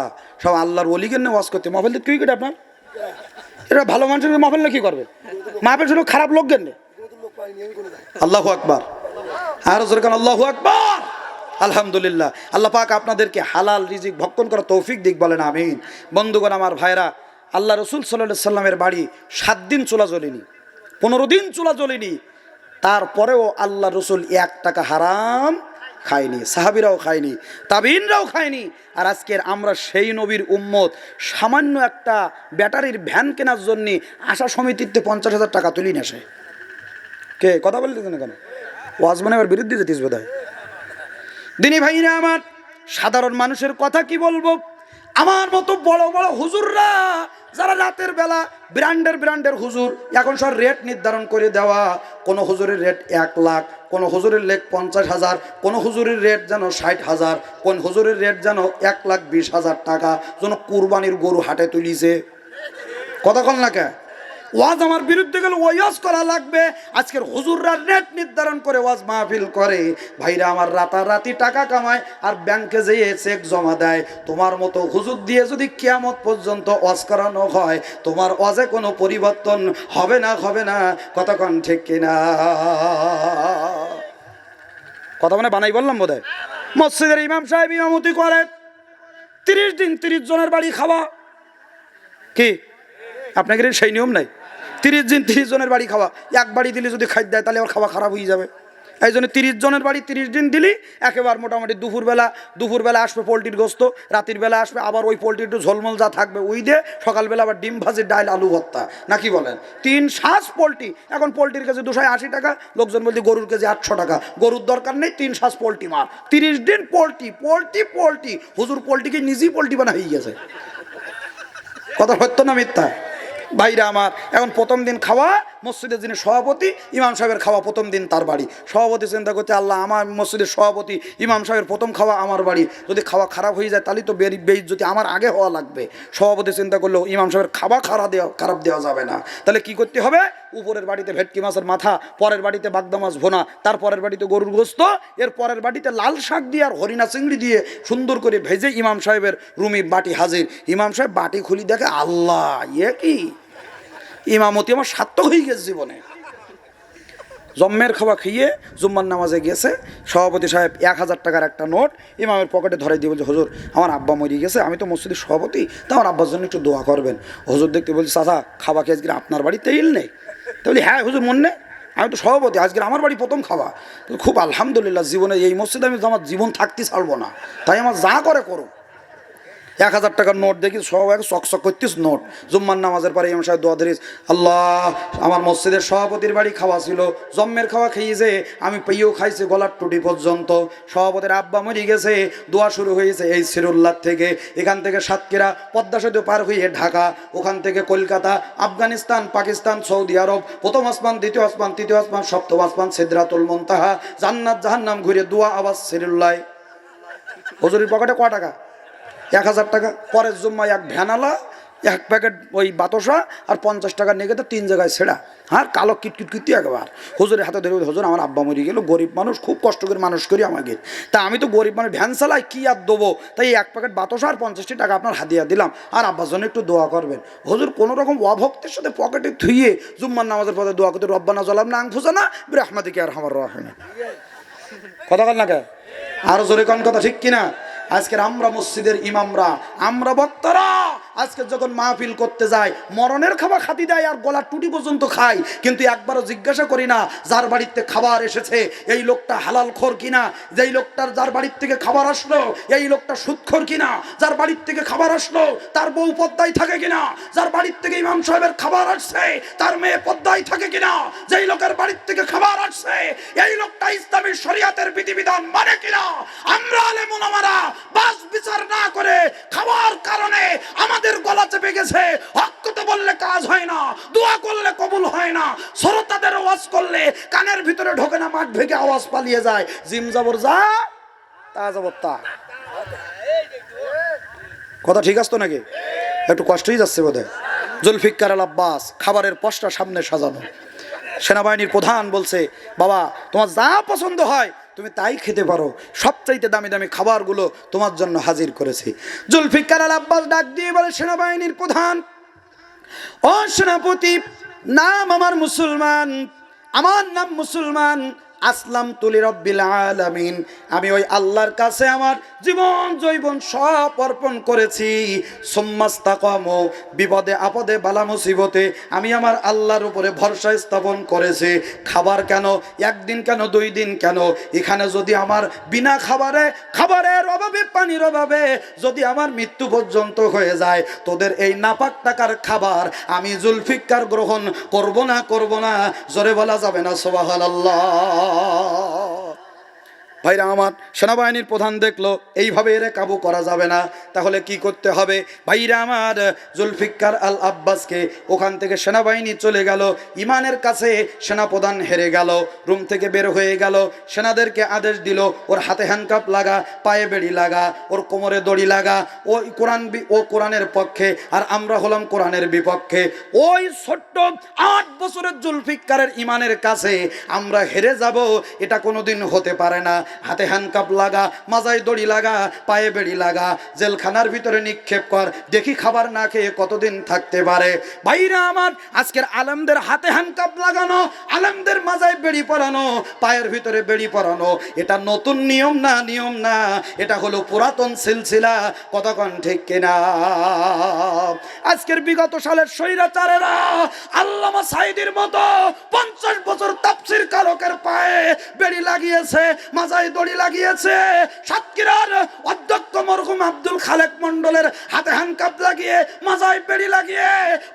সব আল্লাহর ওলিকে নিয়ে ওয়াজ করতে। মাহফিল কি কেটে আপনার? এটা ভালো মানুষের মাহফিল না কি করবে? মাহফিল শুধু খারাপ লোক কেন? আল্লাহু আকবার, আরো জোরে কান আল্লাহু আকবার। আলহামদুলিল্লাহ, আল্লাহ পাক আপনাদেরকে হালাল রিজিক ভক্ষণ করার তৌফিক দিক, বলেন আমিন। বন্ধুগণ আমার, ভাইরা, আল্লাহ রসুল সাল্লাল্লাহু আলাইহি সাল্লামের বাড়ি 7 দিন চুলা জ্বলেনি, 15 দিন চুলা জ্বলেনি, তারপরেও আল্লাহ রসুল 1 টাকা হারাম খায়নি, সাহাবীরাও খায়নি, তাবিঈনরাও খায়নি। আর আজকের আমরা সেই নবীর উম্মত, সামান্য একটা ব্যাটারির ভ্যান কেনার জন্য আশা সমিতিতে 50,000 টাকা তুলি নেছে। কে কথা বলতেছে না কেন? ওয়াজ মানে আবার বিরুদ্ধে যেতিস বোধহয়। দিনী ভাইরা আমার, সাধারণ মানুষের কথা কি বলবো? আমার মতো বড় বড় হুজুররা যারা রাতের বেলা ব্র্যান্ডের হুজুর, এখন সব রেট নির্ধারণ করে দেওয়া। কোন হুজুরের রেট 1 লাখ, কোন হুজুরের রেট 50,000, কোন হুজুরের রেট যেন 60,000, কোন হুজুরের রেট যেন 1,20,000 টাকা, যেন কুরবানির গরু হাটে তুলিছে। কথা কন না কে? ওয়াজ আমার বিরুদ্ধে গেলে ওয়াজ করা লাগবে। আজকের হুজুররা রেট নির্ধারণ করে ওয়াজ মাহফিল করে। ভাইরা আমার, রাতারাতি টাকা কামায় আর ব্যাংকে যেয়ে চেক জমা দেয়। তোমার মতো হুজুর দিয়ে যদি কিয়ামত পর্যন্ত ওয়াজ করানো হয়, তোমার ওয়াজে কোনো পরিবর্তন হবে না, হবে না। কথা কন ঠিক কিনা? কথা মানে বানাই বললাম বোধহয়। মসজিদের ইমাম সাহেব ইমামতি করে, 30 দিন 30 জনের বাড়ি খাওয়া। কি আপনাকে সেই নিয়ম নাই? 30 দিন 30 জনের বাড়ি খাওয়া। 1 বাড়ি দিলে যদি খাদ্য দেয় তাহলে আবার খাওয়া খারাপ হয়ে যাবে। এই জন্য 30 জনের বাড়ি 30 দিন দিলি একেবারে মোটামুটি দুপুরবেলা আসবে পোলট্রির গোস্ত, রাতের বেলা আসবে আবার ওই পোলট্রি একটু ঝোলমোল যা থাকবে ওই দিয়ে, সকালবেলা আবার ডিম ভাজি, ডাল, আলু ভর্তা, নাকি বলেন? 3 শ্বাস পোলট্রি। এখন পোলট্রির কেজি 280 টাকা, লোকজন বলতে গরুর কেজি 800 টাকা। গরুর দরকার নেই, 3 শ্বাস পোলট্রি মার। 30 দিন পোলট্রি। হুজুর পোলট্রিকে নিজেই পোলট্রি বানা হয়ে গেছে। কথা সত্য না মিথ্যা? ভাইরা আমার, এখন প্রথম দিন খাওয়া, মসজিদের যিনি সভাপতি ইমাম সাহেবের খাওয়া প্রথম দিন তার বাড়ি। সভাপতি চিন্তা করছে, আল্লাহ আমার মসজিদের সভাপতি ইমাম সাহেবের প্রথম খাওয়া আমার বাড়ি, যদি খাওয়া খারাপ হয়ে যায় তাহলে তো বেইজ্জতি আমার আগে হওয়া লাগবে। সভাপতি চিন্তা করলো ইমাম সাহেবের খাওয়া খারাপ দেওয়া যাবে না, তাহলে কি করতে হবে, উপরের বাড়িতে ভেটকি মাছের মাথা, পরের বাড়িতে বাগদা মাছ ভোনা, তার পরের বাড়িতে গরুর গোস্ত, এর পরের বাড়িতে লাল শাক দিয়ে আর হরিণা চিংড়ি দিয়ে সুন্দর করে ভেজে ইমাম সাহেবের রুমি বাটি হাজির। ইমাম সাহেব বাটি খুলি দেখে, আল্লাহ ইয়ে কি, ইমামতি আমার সার্থক হয়ে গেছে জীবনে। জম্মের খাওয়া খেয়ে জুম্মার নামাজে গেছে, সভাপতি সাহেব 1000 টাকার একটা নোট ইমামের পকেটে ধরাই দিয়ে বলছে, হুজুর আমার আব্বা মরে গেছে, আমি তো মসজিদের সভাপতি, তা আমার আব্বার জন্য একটু দোয়া করবেন। হুজুর দেখতে বলছে, চাচা খাওয়া খেয়ে আজকে আপনার বাড়িতে ইল নেই? তাহলে হ্যাঁ হুজুর মনে নেই, আমি তো সভাপতি, আজকে আমার বাড়ি প্রথম খাওয়া। খুব আলহামদুলিল্লাহ, জীবনে এই মসজিদে আমি আমার জীবন থাকতে ছাড়বো না, তাই আমার যা করে করো। 1000 টাকার নোট দেখি সব এক চকচক করতিস নোট। জুম্মার নামাজের পরে ইমাম সাহেব দোয়া ধরিস, আল্লাহ আমার মসজিদের সভাপতির বাড়ি খাওয়া ছিল, জম্মের খাওয়া খেয়েছে, আমি পেয়েও খাইছি গলার টুটি পর্যন্ত। সভাপতির আব্বা মরে গেছে, দোয়া শুরু হয়েছে এই সিরুল্লাহ থেকে, এখান থেকে সাতক্ষীরা পদ্মা সেতু পার হয়ে ঢাকা, ওখান থেকে কলকাতা, আফগানিস্তান, পাকিস্তান, সৌদি আরব, প্রথম আসমান, দ্বিতীয় আসমান, তৃতীয় আসমান, সপ্তম আসমান, সিদরাতুল মুনতাহা, জান্নাত জাহান্নাম ঘুরে দোয়া আওয়াজ সিরুল্লাহ। হুজুরের পকেটে ক টাকা? 1000 টাকা। পরের জুম্মায় এক ভ্যানালা, 1 প্যাকেট ওই বাতসা আর 50 টাকা নিয়ে গেছে 3 জায়গায় ছেঁড়া, হ্যাঁ কালো কিটকিট কিটকি একবার। হুজুরের হাতে ধরে, হুজুর আমার আব্বা মরে গেল, গরিব মানুষ, খুব কষ্ট করে মানুষ করি আমাকে, তা আমি তো গরিব মানুষ, ভ্যান চালাই, কি আর দেবো, তাই 1 প্যাকেট বাতসা আর 50 টাকা আপনার হাদিয়া দিলাম, আর আব্বার জন্য একটু দোয়া করবেন। হুজুর কোনো রকম অভক্তের সাথে পকেটে থুইয়ে জুম্মার নামাজের পথে দোয়া করতে, রব্বানা জালামনা আনফুসানা বিরহমাতিকা আরহামার রাহিমিন। কথা বল না কে, আরো জোরে কোন কথা ঠিক কিনা? আজকের আমরা মসজিদের ইমামরা, আমরা বক্তারা আজকে যখন মাহফিল করতে যাই, মরণের খাবার খাতি দেয় আর গলার টুটি পর্যন্ত খাই, কিন্তু একবারও জিজ্ঞাসা করি না যার বাড়িতে খাবার এসেছে এই লোকটা হালাল খোর কিনা, যেই লোকটার যার বাড়ির থেকে খাবার আসলো এই লোকটা সুদখোর কিনা, যার বাড়ির থেকে খাবার আসলো তার বউ পদ্মায় থাকে কিনা, যার বাড়ির থেকে ইমাম সাহেবের খাবার আসছে তার মেয়ে পদ্মায় থাকে কিনা, যেই লোকের বাড়ির থেকে খাবার আসছে এই লোকটা ইসলামী শরিয়াতের বিধিবিধান মানে কিনা। আমরা আলেম ওলামারা বাস বিচার না করে খাওয়ার কারণে আমাদের গলা চেপে গেছে, হক কথা বললে কাজ হয় না, দোয়া করলে কবুল হয় না, শ্রোতাদের ওয়াজ করলে কানের ভিতরে ঢোকে না, মাঠ ভেঙে আওয়াজ পালিয়ে যায়, জিম যাবর যা তা যাবর তা। কথা ঠিক আছে তো নাকি? একটু কষ্টই যাচ্ছে বোধহয়। জুলফিকার আল আব্বাস খাবারের পশটা সামনে সাজানো, সেনাবাহিনীর প্রধান বলছে, বাবা তোমার যা পছন্দ হয় তুমি তাই খেতে পারো, সবচাইতে দামি দামি খাবারগুলো তোমার জন্য হাজির করেছি। জুলফিকার আল আব্বাস ডাক দিয়ে বলে, সেনাবাহিনীর প্রধান, ও সেনাপতি, নাম আমার মুসলমান, আমার নাম মুসলমান, আসলাম তুলি রব্বিল আলামিন, আমি ওই আল্লাহর কাছে আমার জীবন জৈবন সব অর্পণ করেছি। সুম্মাস্তাকামু, বিপদে আপদে বালা মুসিবতে আমি আমার আল্লাহর উপরে ভরসা স্থাপন করেছি। খাবার কেন, একদিন কেন, 2 দিন কেন, এখানে যদি আমার বিনা খাবারের অভাবে, পানির অভাবে যদি আমার মৃত্যু পর্যন্ত হয়ে যায়, তোদের এই নাপাক টাকার খাবার আমি জুলফিকার গ্রহণ করব না। জোরে বলা যাবে না সুবহানাল্লাহ। ভাইরা আমার, সেনাবাহিনীর প্রধান দেখলো এইভাবে এরে কাবু করা যাবে না, তাহলে কি করতে হবে? ভাইরা আমার, জুলফিকার আল আব্বাসকে ওখান থেকে সেনাবাহিনী চলে গেল, ইমানের কাছে সেনাপ্রধান হেরে গেল, রুম থেকে বের হয়ে গেল, সেনাদেরকে আদেশ দিল, ওর হাতে হ্যান্ডকাপ লাগা, পায়ে বেড়ি লাগা, ওর কোমরে দড়ি লাগা, ও কোরআনের পক্ষে আর আমরা হলাম কোরআনের বিপক্ষে। ওই ছোট্ট 8 বছরের জুলফিকারের ইমানের কাছে আমরা হেরে যাব, এটা কোনোদিন হতে পারে না। হাতে হ্যান্ডকাপ লাগা, মাজায় দড়ি লাগা, পায়ে বেড়ি লাগা, জেলখানার ভিতরে নিক্ষেপ কর, দেখি খাবার না খেয়ে কতদিন থাকতে পারে। ভাইরা আমার, আজকের আলেমদের হাতে হ্যান্ডকাপ লাগানো, আলেমদের মাজায় বেড়ি পরানো, পায়ের ভিতরে বেড়ি পরানো, এটা নতুন নিয়ম না, এটা হলো পুরাতন সিলসিলা। কতক্ষণ ঠিক কিনা? আজকের বিগত সালের স্বৈরাচারেরা আল্লামা সাঈদীর মতো 50 বছর তাফসীর কারকের পায়ে বেড়ি লাগিয়েছে, মাজায় দড়ি লাগিয়েছে। সাতক্ষীরার অধ্যক্ষ মরহুম আব্দুল খালেক মন্ডলের হাতে হ্যান্ডকাপ লাগিয়ে, মাজায় বেড়ি লাগিয়ে,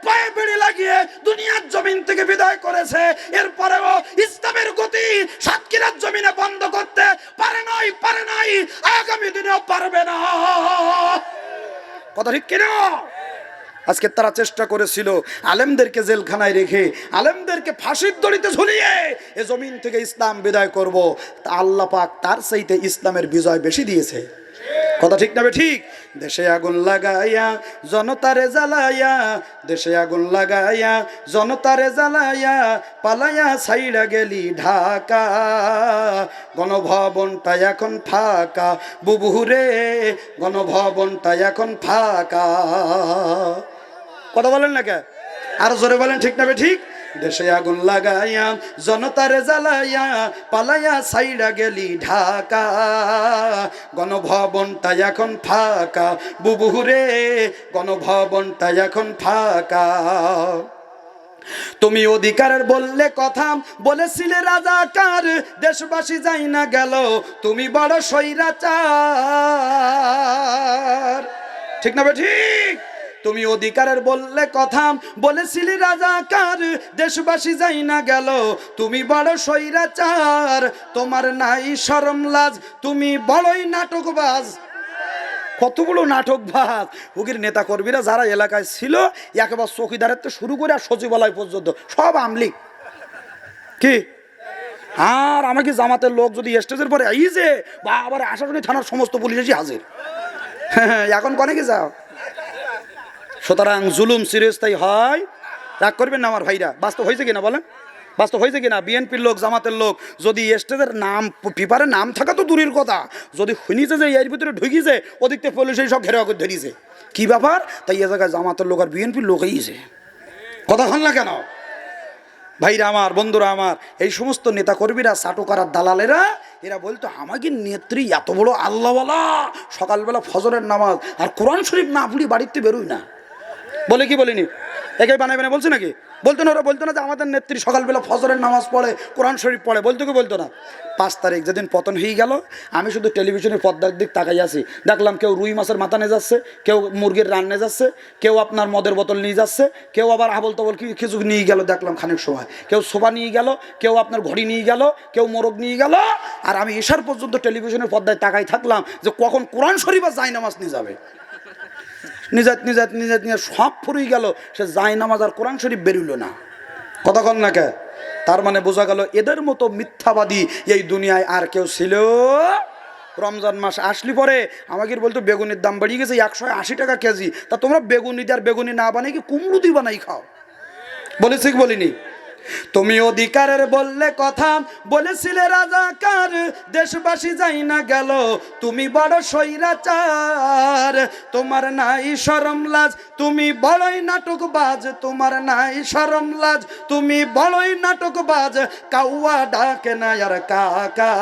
পায়ে বেড়ি লাগিয়ে দুনিয়ার জমিন থেকে বিদায় করেছে। এরপরেও ইসলামের গতি সাতক্ষীরার জমিনে বন্ধ করতে পারে নাই, আগামী দিনেও পারবে না। কথা ঠিক কিনা? আজকে তারা চেষ্টা করেছিল আলেমদেরকে জেলখানায় রেখে আলেমদেরকে ফাঁসির দড়িতে ঝুলিয়ে এ জমিন থেকে ইসলাম বিদায় করব। তা আল্লাহ পাক তার চাইতে ইসলামের বিজয় বেশি দিয়েছে। কথা ঠিক না ঠিক? দেশে আগুন লাগাইয়া জনতারে জ্বালাইয়া, দেশে আগুন লাগাইয়া জনতারে জ্বালাইয়া, পালাইয়া ছাইড়া গেলি ঢাকা, গণভবনটা এখন ফাঁকা বুবুরে, গণভবনটা এখন ফাঁকা। কথা বলেন না কে? আর জোরে বলেন ঠিক না ঠিক? দেশে আগুন লাগাইয়া জনতারে জ্বালাইয়া, পালাইয়া ছাইড়া গেলি ঢাকা, গণভবনটা এখন ফাঁকা বুবুরে, গণভবনটা এখন ফাঁকা। তুমি অধিকারের বললে কথা, বলেছিলে রাজাকার, দেশবাসী যাই না গেল তুমি বড় স্বৈরাচার। ঠিক না ঠিক? তুমি অধিকারের বললে কথা, বলেছিলি রাজাকার, দেশবাসী যাই না গেল তুমি বড় স্বৈরাচার। তোমার নাই শরম লাজ, তুমি বড়ই নাটকবাজ। কত বড় নাটকবাজ! ওগির নেতা কর্মীরা যারা এলাকায় ছিল একেবারে চৌকিদারের তো শুরু করে আর সচিবালয় পর্যন্ত সব আমলি। কি আর আমাকে জামাতের লোক যদি স্টেজের পরে আইছে বা আবার আশাশুনি থানার সমস্ত পুলিশ এসে হাজির। হ্যাঁ, এখন কনে কি যাও? সুতরাং জুলুম চিরস্থায়ী হয়। রাগ করবেন না আমার ভাইরা। বাস্তব হয়েছে কিনা বলেন? বাস্তব হয়েছে কিনা? বিএনপির লোক, জামাতের লোক যদি স্টেজের নাম পেপারে নাম থাকা তো দূরের কথা, যদি শুনিছে যে এর ভিতরে ঢুকিছে, ওদিক থেকে পুলিশ সব ঘেরাও করে ধরিছে, কি ব্যাপার? তাই এ জায়গায় জামাতের লোক আর বিএনপির লোক হয়েছে। কথা হল না কেন? ভাইরা আমার, বন্ধুরা আমার, এই সমস্ত নেতা কর্মীরা, চাটুকারার দালালেরা, এরা বলতো আমাকে নেত্রী এত বড় আল্লাহওয়ালা, সকালবেলা ফজরের নামাজ আর কোরআন শরীফ না পড়ি বাড়িতে বেরোই না। বলে কি বলিনি? একে বানাই বানাই বলছে নাকি? বলতো না? ওরা বলতো না যে আমাদের নেত্রী সকালবেলা ফজরের নামাজ পড়ে, কোরআন শরীফ পড়ে? বলতো কি বলতো না? 5 তারিখ যেদিন পতন হয়ে গেল, আমি শুধু টেলিভিশনের পর্দার দিক তাকাই আছি, দেখলাম কেউ রুই মাছের মাথা নিয়ে যাচ্ছে, কেউ মুরগির রান নিয়ে যাচ্ছে, কেউ আপনার মদের বোতল নিয়ে যাচ্ছে, কেউ আবার আবল তবল কিছু নিয়ে গেল দেখলাম খানিক সময়, কেউ সোফা নিয়ে গেল, কেউ আপনার ঘড়ি নিয়ে গেল, কেউ মোরগ নিয়ে গেল। আর আমি এসার পর্যন্ত টেলিভিশনের পর্দায় তাকাই থাকলাম যে কখন কোরআন শরীফ আর জায়নামাজ নিয়ে যাবে। নিজাত নিজাত নিজাত নিজাত সব ফুরিয়ে গেল, সে জায়নামাজ আর কোরআন শরীফ বেরোলো না। কতক্ষণ না কে? তার মানে বোঝা গেল এদের মতো মিথ্যাবাদী এই দুনিয়ায় আর কেউ ছিল। রমজান মাস আসলি পরে আমাকে বলতো বেগুনির দাম বেড়ে গেছে 180 টাকা কেজি, তা তোমরা বেগুনি দিয়ে আর বেগুনি না বানাই কি কুমড়ো দিয়ে বানাই খাও? বলেছি কি বলিনি? তুমি অধিকারের বললে কথা, বলেছিলে রাজাকার, দেশবাসী যাই না গেল তুমি বড় স্বৈরাচার। তোমার নাই শরম লাজ, তুমি বড়ই নাটকবাজ, তোমার নাই শরম লাজ, তুমি বড়ই নাটকবাজ। কাউয়া ডাকে না আর কাকা,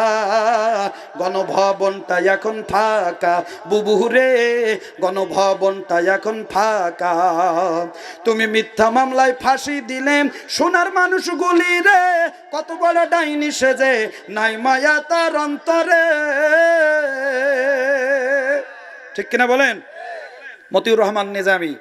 গণভবনটা এখন ফাঁকা বুবুরে, গণভবনটা এখন ফাঁকা। তুমি মিথ্যা মামলায় ফাঁসি দিলে সোনার মানুষ গুলি রে, কত বড় ডাইনি সেজে নাই মায়া তার অন্তরে। ঠিক কিনা বলেন? মতিউর রহমান নিজামী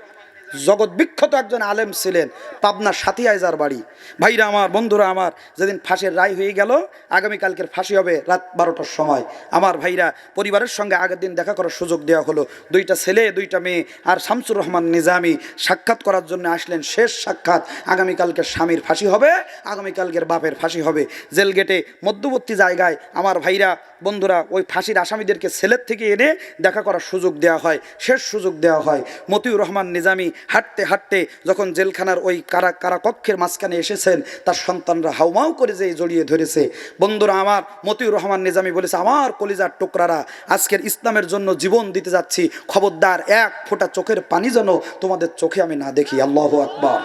জগৎ বিখ্যাত একজন আলেম ছিলেন, পাবনা সাথিয়ায় যার বাড়ি। ভাইরা আমার, বন্ধুরা আমার, যেদিন ফাঁসির রায় হয়ে গেল, আগামীকালকের ফাঁসি হবে রাত 12টার সময়। আমার ভাইরা পরিবারের সঙ্গে আগের দিন দেখা করার সুযোগ দেওয়া হলো। 2টা ছেলে 2টা মেয়ে আর শামসুর রহমান নিজামী সাক্ষাৎ করার জন্য আসলেন। শেষ সাক্ষাৎ। আগামীকালকের স্বামীর ফাঁসি হবে, আগামীকালকের বাপের ফাঁসি হবে। জেল গেটে মধ্যবর্তী জায়গায় আমার ভাইরা, বন্ধুরা, ওই ফাঁসির আসামিদেরকে ছেলের থেকে এনে দেখা করার সুযোগ দেওয়া হয়, শেষ সুযোগ দেওয়া হয়। মতিউর রহমান নিজামী হাঁটতে হাঁটতে যখন জেলখানার ওই কারা কক্ষের মাঝখানে এসেছেন, তার সন্তানরা হাউমাউ করে যে জড়িয়ে ধরেছে। বন্ধুরা আমার, মতিউর রহমান নিজামী বলেছে, আমার কলিজার টুকরারা, আজকের ইসলামের জন্য জীবন দিতে যাচ্ছি, খবরদার এক ফোঁটা চোখের পানি যেন তোমাদের চোখে আমি না দেখি। আল্লাহু আকবার।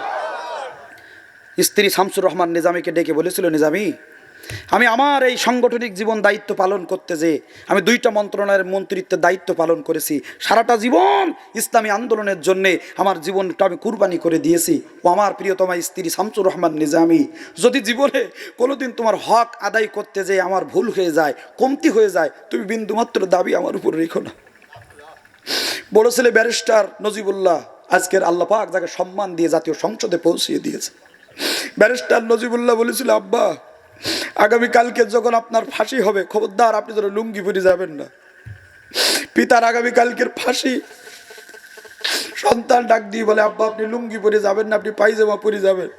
স্ত্রী শামসুর রহমান নিজামীকে ডেকে বলেছিল, নিজামী, আমি আমার এই সাংগঠনিক জীবন দায়িত্ব পালন করতে যে আমি 2টা মন্ত্রণালয়ের মন্ত্রিত্বের দায়িত্ব পালন করেছি, সারাটা জীবন ইসলামী আন্দোলনের জন্যে আমার জীবনটা আমি কুরবানি করে দিয়েছি। ও আমার প্রিয়তমা স্ত্রী শামসুর রহমান নিজামী, যদি জীবনে কোনোদিন তোমার হক আদায় করতে যে আমার ভুল হয়ে যায়, কমতি হয়ে যায়, তুমি বিন্দুমাত্র দাবি আমার উপর রেখো না। বড় ছেলে ব্যারিস্টার নজিবুল্লাহ আজকের আল্লাহ পাক যাকে সম্মান দিয়ে জাতীয় সংসদে পৌঁছিয়ে দিয়েছে। ব্যারিস্টার নজিবুল্লাহ বলেছিল, আব্বা, আগামীকালকে যখন আপনার ফাঁসি হবে, খবরদার আপনি যেন লুঙ্গি পরে যাবেন না। পিতার আগামীকালকের ফাঁসি, সন্তান ডাক দিয়ে বলে, আব্বা আপনি লুঙ্গি পরে যাবেন না, আপনি পায়জামা পরে যাবেন।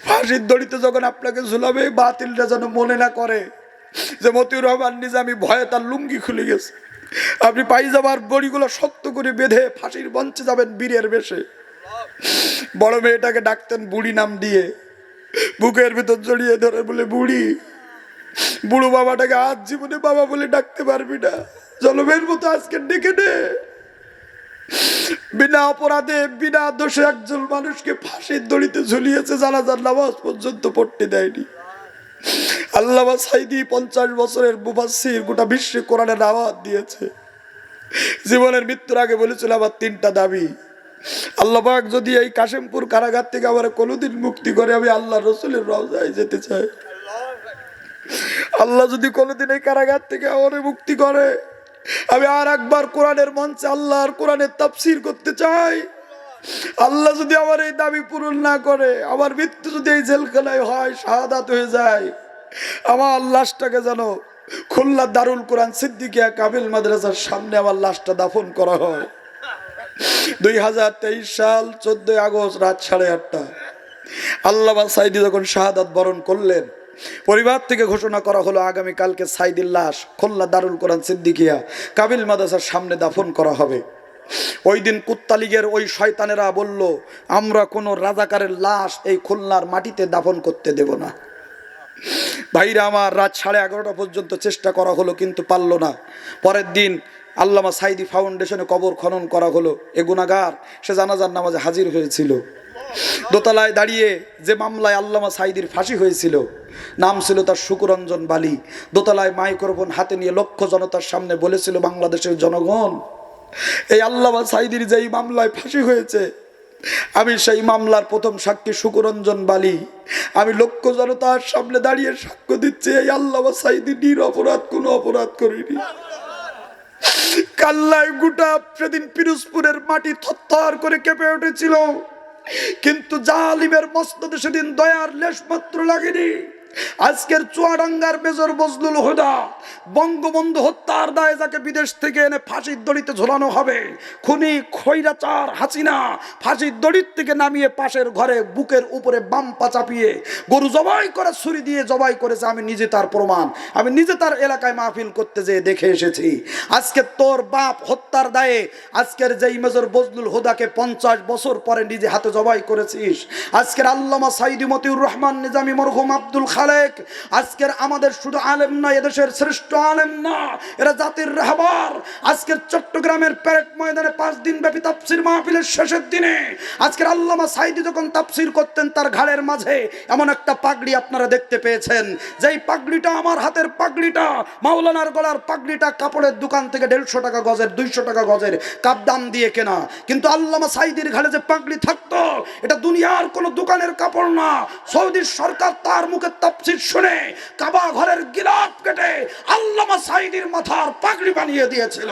ফাঁসির দড়িতে যখন আপনাকে ঝুলাবে, বাতিলটা যেন মনে না করে যে মতিউর রহমান নিজামী ভয়ে তার লুঙ্গি খুলে গেছে। আপনি পায়জামার দড়িগুলো শক্ত করে বেঁধে ফাঁসির মঞ্চে যাবেন বীরের বেশে। বড় মেয়েটাকে ডাকতেন বুড়ি নাম দিয়ে, বুকের ভিতর জড়িয়ে ধরে বলে, বুড়ি। বুড়ো বাবাটাকে আজ জীবনে বাবা বলে ডাকতে পারবি না, জলমের মতো আজকে ডেকে নে। বিনা অপরাধে বিনা দোষে একজন মানুষকে ফাঁসির দড়িতে ঝুলিয়েছে, জানাজার নামাজ পর্যন্ত পড়তে দেয়নি। আল্লামা সাঈদী 50 বছরের মুফাসসির, গোটা বিশ্বে কোরআনের দাওয়াত দিয়েছে। জীবনের মৃত্যুর আগে বলেছিল আমার 3টা দাবি। আল্লাহ পাক যদি এই কাশিমপুর কারাগার থেকে আমার কোনোদিন মুক্তি করে, আমি আল্লাহ রসুলের রওজায় যেতে চাই। আল্লাহ যদি কোনোদিন এই কারাগার থেকে আমার মুক্তি করে, আমি আর একবার কোরআনের মঞ্চে আল্লাহর কোরআনের তাফসীর করতে চাই। আল্লাহ যদি আমার এই দাবি পূরণ না করে, আমার মৃত্যু যদি এই জেলখানায় হয়, শাহাদাত হয়ে যায়, আমার লাশটাকে যেন খুলনা দারুল কোরআন সিদ্দিকিয়া কামিল মাদ্রাসার সামনে আমার লাশটা দাফন করা হয়। 2023 সাল 14 আগস্ট রাত 8:30 আল্লামা সাঈদী যখন শাহাদাত বরণ করলেন, পরিবার থেকে ঘোষণা করা হলো আগামী কালকে সাঈদীর লাশ খুলনা দারুল কোরআন সিদ্দিকিয়া কামিল মাদ্রাসার সামনে দাফন করা হবে। ওই দিন কুত্তালিগের ওই শয়তানেরা বলল, আমরা কোনো রাজাকারের লাশ এই খুলনার মাটিতে দাফন করতে দেব না। ভাইরা আমার, রাত 11:30 পর্যন্ত চেষ্টা করা হলো, কিন্তু পারল না। পরের দিন আল্লামা সাঈদী ফাউন্ডেশনে কবর খনন করা হলো। এ গুনাহগার সে জানাজার নামাজে হাজির হয়েছিল। দোতলায় দাঁড়িয়ে যে মামলায় আল্লামা সাঈদীর ফাঁসি হয়েছিল, নাম ছিল তার শুকুরঞ্জন বালি। দোতলায় মাইক্রোফোন হাতে নিয়ে লক্ষ জনতার সামনে বলেছিল, বাংলাদেশের জনগণ, এই আল্লামা সাঈদীর যেই মামলায় ফাঁসি হয়েছে, আমি সেই মামলার প্রথম সাক্ষী শুকুরঞ্জন বালি। আমি লক্ষ জনতার সামনে দাঁড়িয়ে সাক্ষ্য দিচ্ছি, এই আল্লামা সাঈদী নিরপরাধ, কোনো অপরাধ করিনি। কাল্লায় গোটা সেদিন পিরোজপুরের মাটি থরথর করে কেঁপে উঠেছিল, কিন্তু জালিমের মস্তদে সেদিন দয়ার লেশ মাত্র লাগেনি। আজকের চুয়াডাঙ্গার মেজর বজলুল হুদা, বঙ্গবন্ধু হত্যার দায়ে যাকে বিদেশ থেকে এনে ফাঁসির দড়িতে ঝোলানো হবে, খুনি খৈরাচার হাসিনা ফাঁসির দড়ির থেকে নামিয়ে পাশের ঘরে বুকের উপরে বাম পা চাপিয়ে গরু জবাই করে ছুরি দিয়ে জবাই করেছে। আমি নিজে তার প্রমাণ, আমি নিজে তার এলাকায় মাহফিল করতে যেয়ে দেখে এসেছি। আজকে তোর বাপ হত্যার দায়ে আজকের যেই মেজর বজলুল হুদাকে 50 বছর পরে নিজে হাতে জবাই করেছিস, আজকের আল্লামা সাঈদী মতিউর রহমান নিজামী মরহুম আব্দুল খালেক, আজকের আমাদের শুধু আলেম না, এদেশের শ্রেষ্ঠ আলেম না, এরা জাতির রাহবার। আজকের চট্টগ্রামের প্যারেড ময়দানে 5 দিন ব্যাপী তাফসীর মাহফিলের শেষের দিনে আজকের আল্লামা সাঈদী যখন তাফসীর করতেন, তার ঘাড়ের মাঝে এমন একটা পাগড়ি আপনারা দেখতে পেয়েছেন, যেই পাগড়িটা আমার হাতের পাগড়িটা, মাওলানার গলার পাগড়িটা কাপড়ের দোকান থেকে 150 টাকা গজের, 200 টাকা গজের কাপ দাম দিয়ে কেনা। কিন্তু আল্লামা সাঈদীর ঘাড়ে যে পাগড়ি থাকতো, এটা দুনিয়ার কোনো দোকানের কাপড় না। সৌদি সরকার তার মুখে তাফসীর শুনে কাবা ঘরের গিলাফ কেটে আল্লামা সাঈদীর মাথার পাগড়ি বানিয়ে দিয়েছিল।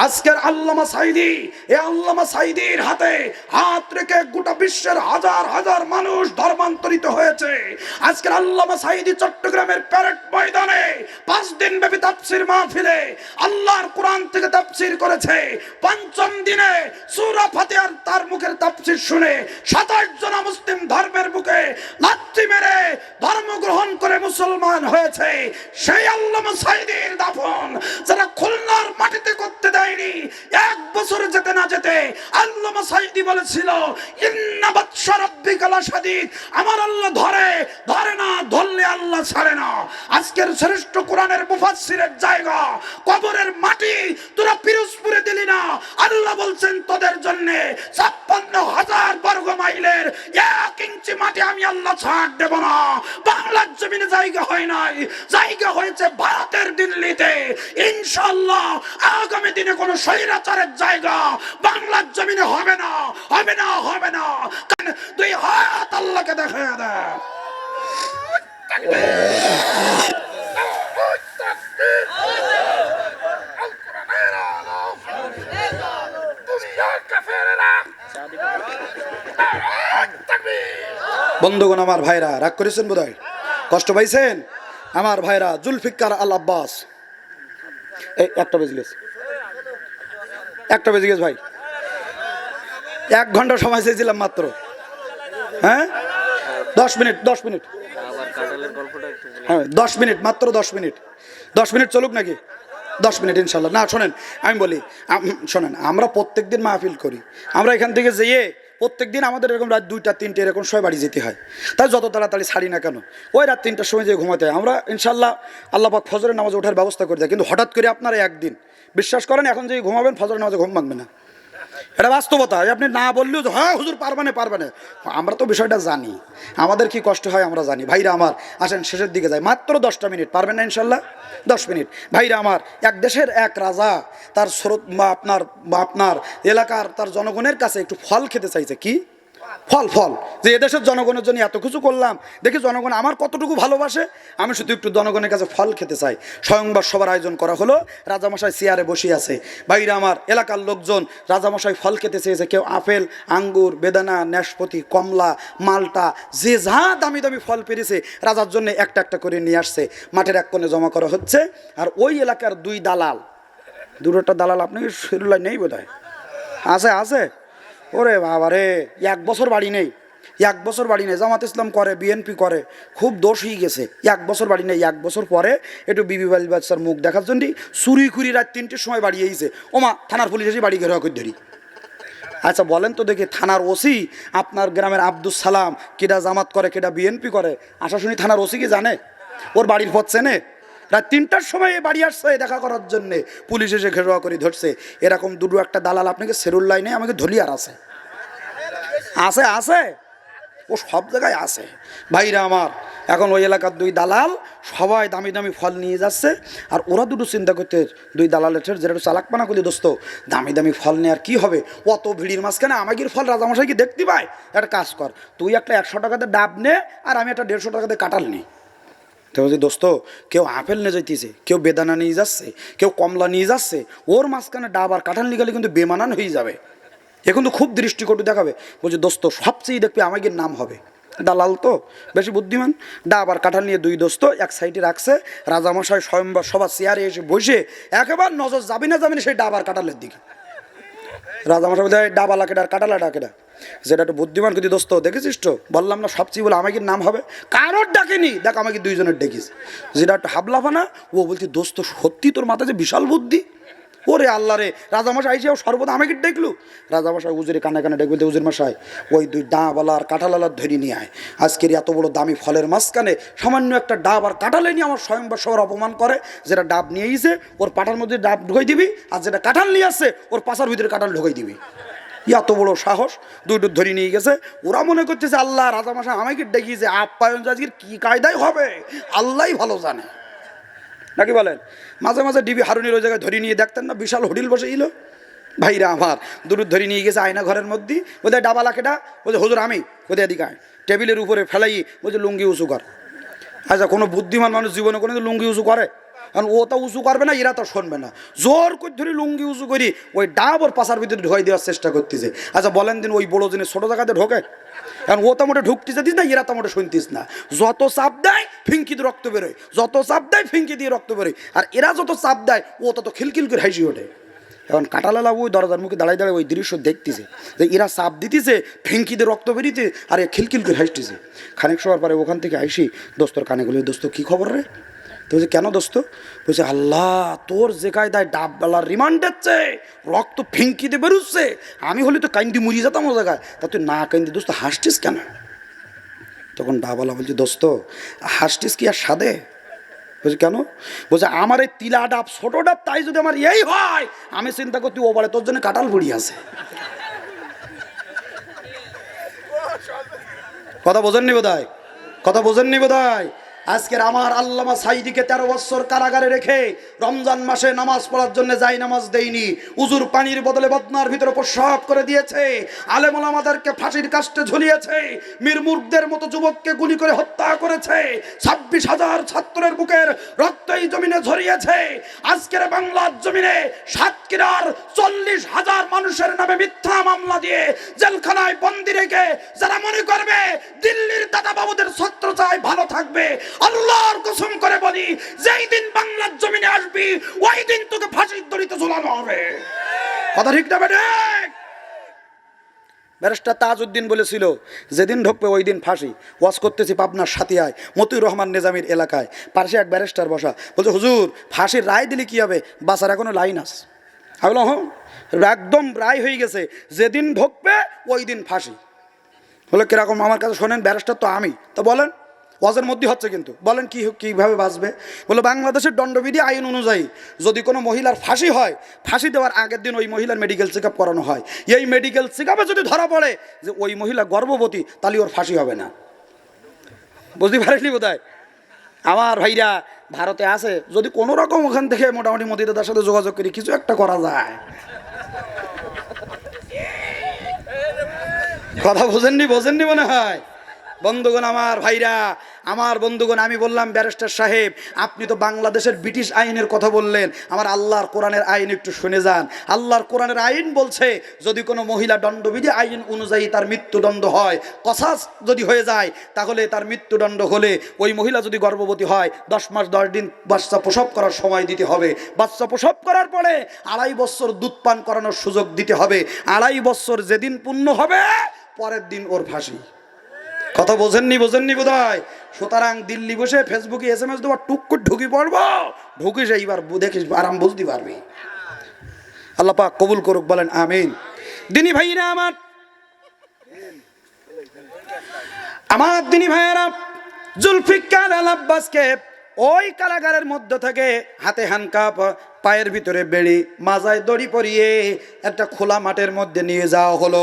আজকের আল্লামা সাঈদী, এই আল্লামা সাঈদীর হাতে হাত রেখে গোটা বিশ্বের হাজার হাজার মানুষ ধর্মান্তরিত হয়েছে। আজকের আল্লামা সাঈদী চট্টগ্রামের প্যারেড ময়দানে 5 দিন ব্যাপী তাফসীর মাহফিলে আল্লাহর কোরআন থেকে তাফসীর করেছে। 5ম দিনে সূরা ফাতিহার তার মুখের তাফসীর শুনে 27 জন মুসলিম ধর্মের বুকে লাথি মেরে ধর্ম গ্রহণ করে মুসলমান হয়েছে। সেই আল্লামা সাঈদীর দাফন যারা খুলনার মাটিতে করতে দেয়নি, 1 বছর যেতে না যেতে আল্লামা সাঈদী বলেছিল, ইন্না বাতশা রাব্বিকা লাশাদীদ, আমার আল্লাহ ধরে না, ধরলে আল্লাহ ছাড়ে না। আজকের শ্রেষ্ঠ কোরআনের মুফাসসিরের জায়গা কবরের মাটি তোরা পিরোজপুরে দিলি না, আল্লাহ বলছেন তোদের জন্য 56,000 বর্গ মাইলের 1 ইঞ্চি মাটি আমি আল্লাহ ছাড় দেব না। বাংলার জমিনে জায়গা হয় নাই, জায়গা হয়েছে ভারতের দিল্লিতে। ইনশাআল্লাহ আগামী দিনে কোন স্বৈরাচারের জায়গা বাংলার জমিনে হবে না, হবে না, হবে না। কারণ 2 হাত আল্লাহকে দেখায় দেয়। বন্ধুগণ, আমার ভাইরা রাগ করেছেন বোধহয়, কষ্ট পাইছেন আমার ভাইরা। জুলফিকার আল আব্বাস, এই 1টা বেজে গেছে, 1টা বেজে গেছে ভাই, 1 ঘন্টা সময় চেয়েছিলাম মাত্র। হ্যাঁ 10 মিনিট, 10 মিনিট, হ্যাঁ 10 মিনিট, মাত্র 10 মিনিট। 10 মিনিট চলুক নাকি? 10 মিনিট ইনশাল্লাহ। না শোনেন, আমি বলি, শোনেন, আমরা প্রত্যেক দিন মাহফিল করি। আমরা এখান থেকে যেয়ে প্রত্যেক দিন আমাদের এরকম রাত 2টা 3টে এরকম সময় বাড়ি যেতে হয়। তাই যত তাড়াতাড়ি ছাড়ি না কেন, ওই রাত 3টার সময় যেয়ে ঘুমাতে হয়। আমরা ইনশাল্লাহ আল্লাহ পাক ফজরের নামাজে ওঠার ব্যবস্থা করে দেয়। কিন্তু হঠাৎ করে আপনারা একদিন বিশ্বাস করেন, এখন যে ঘুমাবেন ফজরের নামাজে ঘুম ভাঙবে না। এটা বাস্তবতা। আপনি না বললেও হ্যাঁ হুজুর পারবানে পারবানে, আমরা তো বিষয়টা জানি, আমাদের কি কষ্ট হয় আমরা জানি। ভাইরা আমার, আসেন শেষের দিকে যাই। মাত্র 10টা মিনিট, পারবেন না ইনশাল্লাহ? 10 মিনিট। ভাইরা আমার, এক দেশের এক রাজা তার স্রোত আপনার এলাকার তার জনগণের কাছে একটু ফল খেতে চাইছে। কি ফল? ফল। যে এদেশের জনগণের জন্য এত কিছু করলাম, দেখি জনগণ আমার কতটুকু ভালোবাসে, আমি শুধু একটু জনগণের কাছে ফল খেতে চাই। স্বয়ংবর সভার আয়োজন করা হলো, রাজামশাই চেয়ারে বসে আছে। ভাইরা আমার, এলাকার লোকজন রাজামশাই ফল খেতে চেয়েছে। কেউ আপেল, আঙ্গুর, বেদানা, নাশপাতি, কমলা, মালটা, যে যা দামি দামি ফল পেরেছে রাজার জন্য একটা একটা করে নিয়ে আসছে। মাঠের এক কোণে জমা করা হচ্ছে। আর ওই এলাকার 2 দালাল, 2টা দালাল, আপনাকে শিরুলাই নেই বোধ হয়, আছে। ওরে বাবা রে, 1 বছর বাড়ি নেই, 1 বছর বাড়ি নেই। জামাত ইসলাম করে, বিএনপি করে, খুব দোষ হয়ে গেছে। 1 বছর বাড়ি নেই। 1 বছর পরে একটু বিবি বাচ্চার মুখ দেখার জন্য চুরি খুরি রাত 3টের সময় বাড়ি এইছে। ওমা, থানার পুলিশ এসে বাড়ি ঘেরাও করে ধরি। আচ্ছা বলেন তো দেখি, থানার ওসি আপনার গ্রামের আব্দুল সালাম কেডা জামাত করে কেডা বিএনপি করে, আশা শুনি থানার ওসি কি জানে? ওর বাড়ির পথ চেনে? রাত 3টার সময় বাড়ি আসছে দেখা করার জন্যে, পুলিশ এসে ঘেরাও করে ধরছে। এরকম 2-একটা দালাল আপনাকে সেরুল লাইনে আমাকে ধরিয়ার আছে। ও সব জায়গায় আছে। ভাইরা আমার, এখন ওই এলাকার 2 দালাল সবাই দামি দামি ফল নিয়ে যাচ্ছে। আর ওরা দুটো চিন্তা করতে, 2 দালালের যেটা চালাকপানা করলি, দোস্ত দামি দামি ফল নিয়ে আর কি হবে, অত ভিড়ির মাঝখানে আমাগির ফল রাজামশাই কি দেখতে পায়? একটা কাজ কর, তুই একটা 100 টাকাতে ডাব নে, আর আমি একটা 150 টাকাতে কাঁঠাল নিই। তো বলছি, দোস্ত কেউ আপেল নিয়ে যাইতেছে, কেউ বেদানা নিয়ে যাচ্ছে, কেউ কমলা নিয়ে যাচ্ছে, ওর মাঝখানে ডাব আর কাঁঠাল নিয়ে গেলে কিন্তু বেমানান হয়ে যাবে। এখন তো খুব দৃষ্টিকটু দেখাবে। বলছি, দোস্ত সবচেয়ে দেখবে আমাকে নাম হবে। দালাল তো বেশি বুদ্ধিমান। ডাব আর কাঁঠাল নিয়ে 2 দোস্ত এক সাইডে রাখছে। রাজামশাই স্বয়ংবর সবার চেয়ারে এসে বসে একেবারে নজর যাবি না সেই ডাব আর কাঁঠালের দিকে। রাজামশাই বলে, ডাবালা কেডা আর কাঁঠালা ডাকেডা? যেটা একটু বুদ্ধিমান কিন্তু দোস্ত, দেখেছিস তো বললাম না সবচেয়ে বলে আমাকে নাম হবে। কারোর ডাকেনি, দেখ আমাকে 2 জনের ডেকেছি। যেটা একটু হাবলাফানা, ও বলছি, দোস্ত সত্যি তোর মাথায় যে বিশাল বুদ্ধি। ওরে আল্লাহ রে, রাজামশাই আইসে সর্বদা আমাকে দেখলু। রাজামশাই উজুরে কানে কানে ডেকে বলতে, উজুর মশাই ওই 2 ডাবালা আর কাঁঠালালার ধরে নিয়ে আয়। আজকের এত বড় দামি ফলের মাঝখানে সামান্য একটা ডাব আর কাঁঠালে নিয়ে আমার স্বয়ংবর সবার অপমান করে। যেটা ডাব নিয়ে এসে ওর পাটার মধ্যে ডাব ঢুকাই দিবি, আর যেটা কাঁঠাল নিয়ে আসছে ওর পাশার ভিতরে কাঁঠাল ঢুকাই দিবি। এত বড় সাহস, 2 ধরে নিয়ে গেছে। ওরা মনে করতেছে আল্লাহ রাজামশাই আমাকে ডেকেছে, আপ্যায়ন আজকের কি কায়দায় হবে আল্লাহ ভালো জানে, নাকি বলেন? মাঝে মাঝে ডিবি হারুনির ওই জায়গায় ধরে নিয়ে দেখতেন না, বিশাল হোটেল বসে ইলো। ভাইরা আমার, 2 ধরে নিয়ে গেছে আয়না ঘরের মধ্যে। ওদের ডাবালা কেটা? বলছে, হুজুর আমি। ওদের এদিকে আয়, টেবিলের উপরে ফেলাই বলছে লুঙ্গি উঁচু কর। আচ্ছা, কোনো বুদ্ধিমান মানুষ জীবনে কোনো লুঙ্গি উঁচু করে? কারণ ও তো উঁচু করবে না, এরা তো শুনবে না। জোর করে ধরে লুঙ্গি উঁচু করি ওই ডাব ওর পাশার ভিতরে ঢোকাই দেওয়ার চেষ্টা করতেছে। আচ্ছা বলেন দিন, ওই বড় জিনিস ছোটো জায়গাতে ঢোকে? কারণ ও তো মোটে ঢুকতেছে দিস না, এরা তো মোটে শুনতিস না। যত চাপ দেয় ফিঙ্কি দিয়ে রক্ত বেরোয়, যত চাপ দেয় ফিঙ্কি দিয়ে রক্ত বেরোয়। আর এরা যত চাপ দেয় ও তত খিলখিল করে হাসি ওঠে। এখন কাঁটালালা ওই দরজার মুখে দাঁড়ায় দাঁড়ায় ওই দৃশ্য দেখতেছে যে এরা চাপ দিতেছে, ফিঙ্কি দিয়ে রক্ত বেরিয়েছে, আর এ খিলখিল করে হাসতেছে। খানিক সময় পরে ওখান থেকে আইসি দোস্তর কানে গেলে, দোস্ত কী খবর রে? তো বলছে, কেন দোস্ত? বলছে, আল্লাহ তোর যে কায়দায় ডাববেলার রিমান্ড হচ্ছে, রক্ত ফিঙ্কিতে বেরোচ্ছে, আমি হলে তো কাইন্দি মুড়িয়ে যেতাম ও জায়গায়, তা তুই না কাইন্দি দোস্ত হাসটিস কেন? তখন ডাবওয়ালা বলছে, দোস্ত হাসটিস কি আর সাদে? বলছে, কেন? বলছে, আমার এই তিলা ডাব ছোট ডাব, তাই যদি আমার এই হয় আমি চিন্তা করতে, ও বলে তোর জন্য কাঁঠাল পড়ি আছে। কথা বোঝেননি বোধহয়, কথা বোঝেননি বোধহয়। আজকের আমার আল্লামা সাইদিকে 13 বছর কারাগারে রেখে রমজান মাসে নামাজ পড়ার জন্য যাই নামাজ দেয়নি, উজুর পানির বদলে বদনার ভিতরে প্রস্রাব করে দিয়েছে, আলেম ওলামাদেরকে ফাঁসির কাস্টে ঝুলিয়েছে, মীর মুর্খদের মতো যুবককে গুলি করে হত্যা করেছে, 26,000 ছাত্রের বুকের রক্ত এই জমিনে ঝরিয়েছে। আজকের বাংলার জমিনে সাতক্ষীরার 40,000 মানুষের নামে মিথ্যা মামলা দিয়ে জেলখানায় বন্দি রেখে যারা মনে করবে দিল্লির দাদা বাবুদের ছত্র চায় ভালো থাকবে, আল্লাহর কসম করে বলি, যেই দিন বাংলার জমিনে আসবি ওই দিন তোকে ফাঁসির দড়িতে ঝুলানো হবে। কথা ঠিক না বেঠিক? ব্যারিস্টার তাজউদ্দিন বলেছিল যেদিন ঢুকবে ওই দিন ফাঁসি। ওয়াজ করতেছি পাবনার সাতিয়ায় মতিউর রহমান নিজামীর এলাকায়, পাশে এক ব্যারিস্টার বসা, বলছে হুজুর ফাঁসির রায় দিলে কী হবে, বাঁচার এখনো লাইন আছে। আমি বললাম হ্যাঁ, একদম রায় হয়ে গেছে, যেদিন ঢুকবে ওই দিন ফাঁসি। বলে কিরকম, আমার কাছে শোনেন, ব্যারিস্টার তো আমি, তো বলেন। ওয়াজের মধ্যে হচ্ছে কিন্তু, বলেন কীভাবে বাঁচবে। বলে বাংলাদেশের দণ্ডবিধি আইন অনুযায়ী যদি কোনো মহিলার ফাঁসি হয়, ফাঁসি দেওয়ার আগের দিন ওই মহিলার মেডিকেল চেক আপ করানো হয়। এই মেডিকেল চেক আপে যদি ধরা পড়ে যে ওই মহিলা গর্ভবতী, তাহলে ওর ফাঁসি হবে না। বুঝতে পারেননি বোধহয়। আমার ভাইরা ভারতে আছে, যদি কোনো রকম ওখান থেকে মোটামুটি মোদি দাদার সাথে যোগাযোগ করি কিছু একটা করা যায়। কথা বোঝেননি মনে হয়। বন্ধুগণ, আমার ভাইরা, আমার বন্ধুগণ, আমি বললাম ব্যারিস্টার সাহেব আপনি তো বাংলাদেশের ব্রিটিশ আইনের কথা বললেন, আমার আল্লাহর কোরআনের আইন একটু শুনে যান। আল্লাহর কোরআনের আইন বলছে যদি কোনো মহিলা দণ্ডবিধি আইন অনুযায়ী তার মৃত্যুদণ্ড হয়, কসাস যদি হয়ে যায়, তাহলে তার মৃত্যুদণ্ড হলে ওই মহিলা যদি গর্ভবতী হয় 10 মাস 10 দিন বাচ্চা প্রসব করার সময় দিতে হবে। বাচ্চা প্রসব করার পরে 2.5 বছর দুধ পান করানোর সুযোগ দিতে হবে। 2.5 বছর যেদিন পূর্ণ হবে পরের দিন ওর ফাঁসি। কথা বোঝেননি বোধহয়। সুতরাং দিল্লি বসে ফেসবুকে SMS দেওয়া টুক করে ঢুকি পড়বো, ঢুকিস এইবার দেখিস আরাম বুঝতে পারবি। আল্লাহ পাক কবুল করুক, বলেন আমিন। দিনী ভাইরা আমার দিনী ভাইয়েরা, জুলফিকার আল আব্বাসকে ওই কারাগারের মধ্য থেকে হাতে হ্যান্ডকাপ, পায়ের ভিতরে বেড়ি, মাজায় দড়ি পরিয়ে একটা খোলা মাঠের মধ্যে নিয়ে যাওয়া হলো,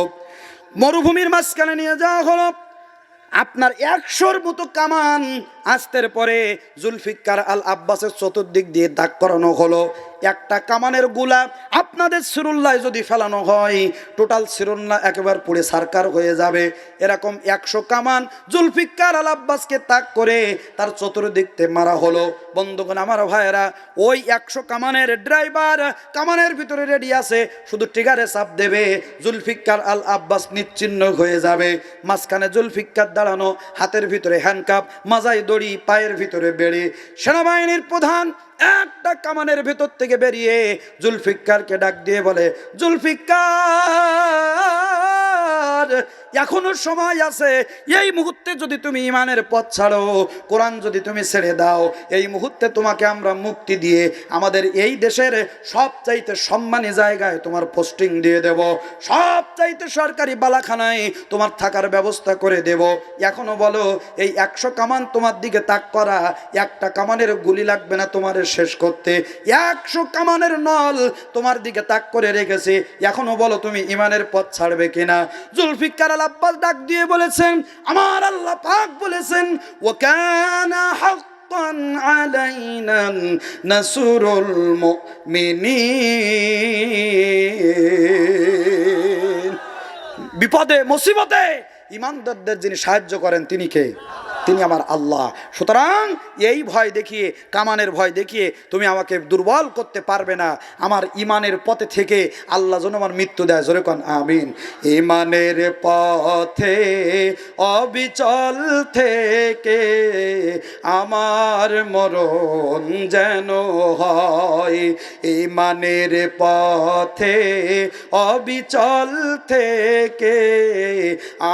মরুভূমির মাঝখানে নিয়ে যাওয়া হলো। আপনার 100-র মতো কামান আসতের পরে জুলফিকার আল আব্বাসের চতুর্দিক দিয়ে দাগ করানো হলো। একটা কামানের গুলা আপনাদের সিরুল্লায় যদি ফেলানো হয়, টোটাল সিরুল্লাহ একেবারে পুড়ে সারকার হয়ে যাবে। এরকম 100 কামান জুলফিকার আল আব্বাসকে তাক করে তার চতুর্দিকতে মারা হলো। বন্ধুগণ, আমার ভাইয়েরা, ওই 100 কামানের ড্রাইভার কামানের ভিতরে রেডি আছে, শুধু ট্রিগারে চাপ দেবে, জুলফিকার আল আব্বাস নিশ্চিহ্ন হয়ে যাবে। মাঝখানে জুলফিকার দাঁড়ানো, হাতের ভিতরে হ্যান্ডকাপ, মাজায় দড়ি, পায়ের ভিতরে বেড়ে। সেনাবাহিনীর প্রধান একটা কামানের ভেতর থেকে বেরিয়ে জুলফিকারকে ডাক দিয়ে বলে, জুলফিকার এখনো সময় আছে, এই মুহূর্তে যদি তুমি ইমানের পথ ছাড়ো, কোরআন যদি তুমি ছেড়ে দাও, এই মুহূর্তে তোমাকে আমরা মুক্তি দিয়ে আমাদের এই দেশের সবচাইতে সম্মানী জায়গায় তোমার পোস্টিং দিয়ে দেব, সবচাইতে সরকারি বালাখানায় তোমার থাকার ব্যবস্থা করে দেব। এখনো বলো, এই 100 কামান তোমার দিকে তাক করা, একটা কামানের গুলি লাগবে না তোমার শেষ করতে, 100 কামানের নল তোমার দিকে তাক করে রেখেছে। এখনো বলো তুমি ইমানের পথ ছাড়বে কিনা। জুলফিকার আল আব্বাস ডাক দিয়ে বলেছেন, আমার আল্লাহ পাক বলেছেন, ওয়া কানা হাক্কান আলাইনা নাসরুল মুমিনিন। বিপদে মুসিবতে ইমানদারদের যিনি সাহায্য করেন তিনি কে? তিনি আমার আল্লাহ। সুতরাং এই ভয় দেখিয়ে, কামানের ভয় দেখিয়ে তুমি আমাকে দুর্বল করতে পারবে না। আমার ইমানের পথে থেকে আল্লাহ যেন আমার মৃত্যু দেয়। জোরে কোন আমিন। ইমানের পথে অবিচল থেকে আমার মরণ যেন হয়, ইমানের পথে অবিচল থেকে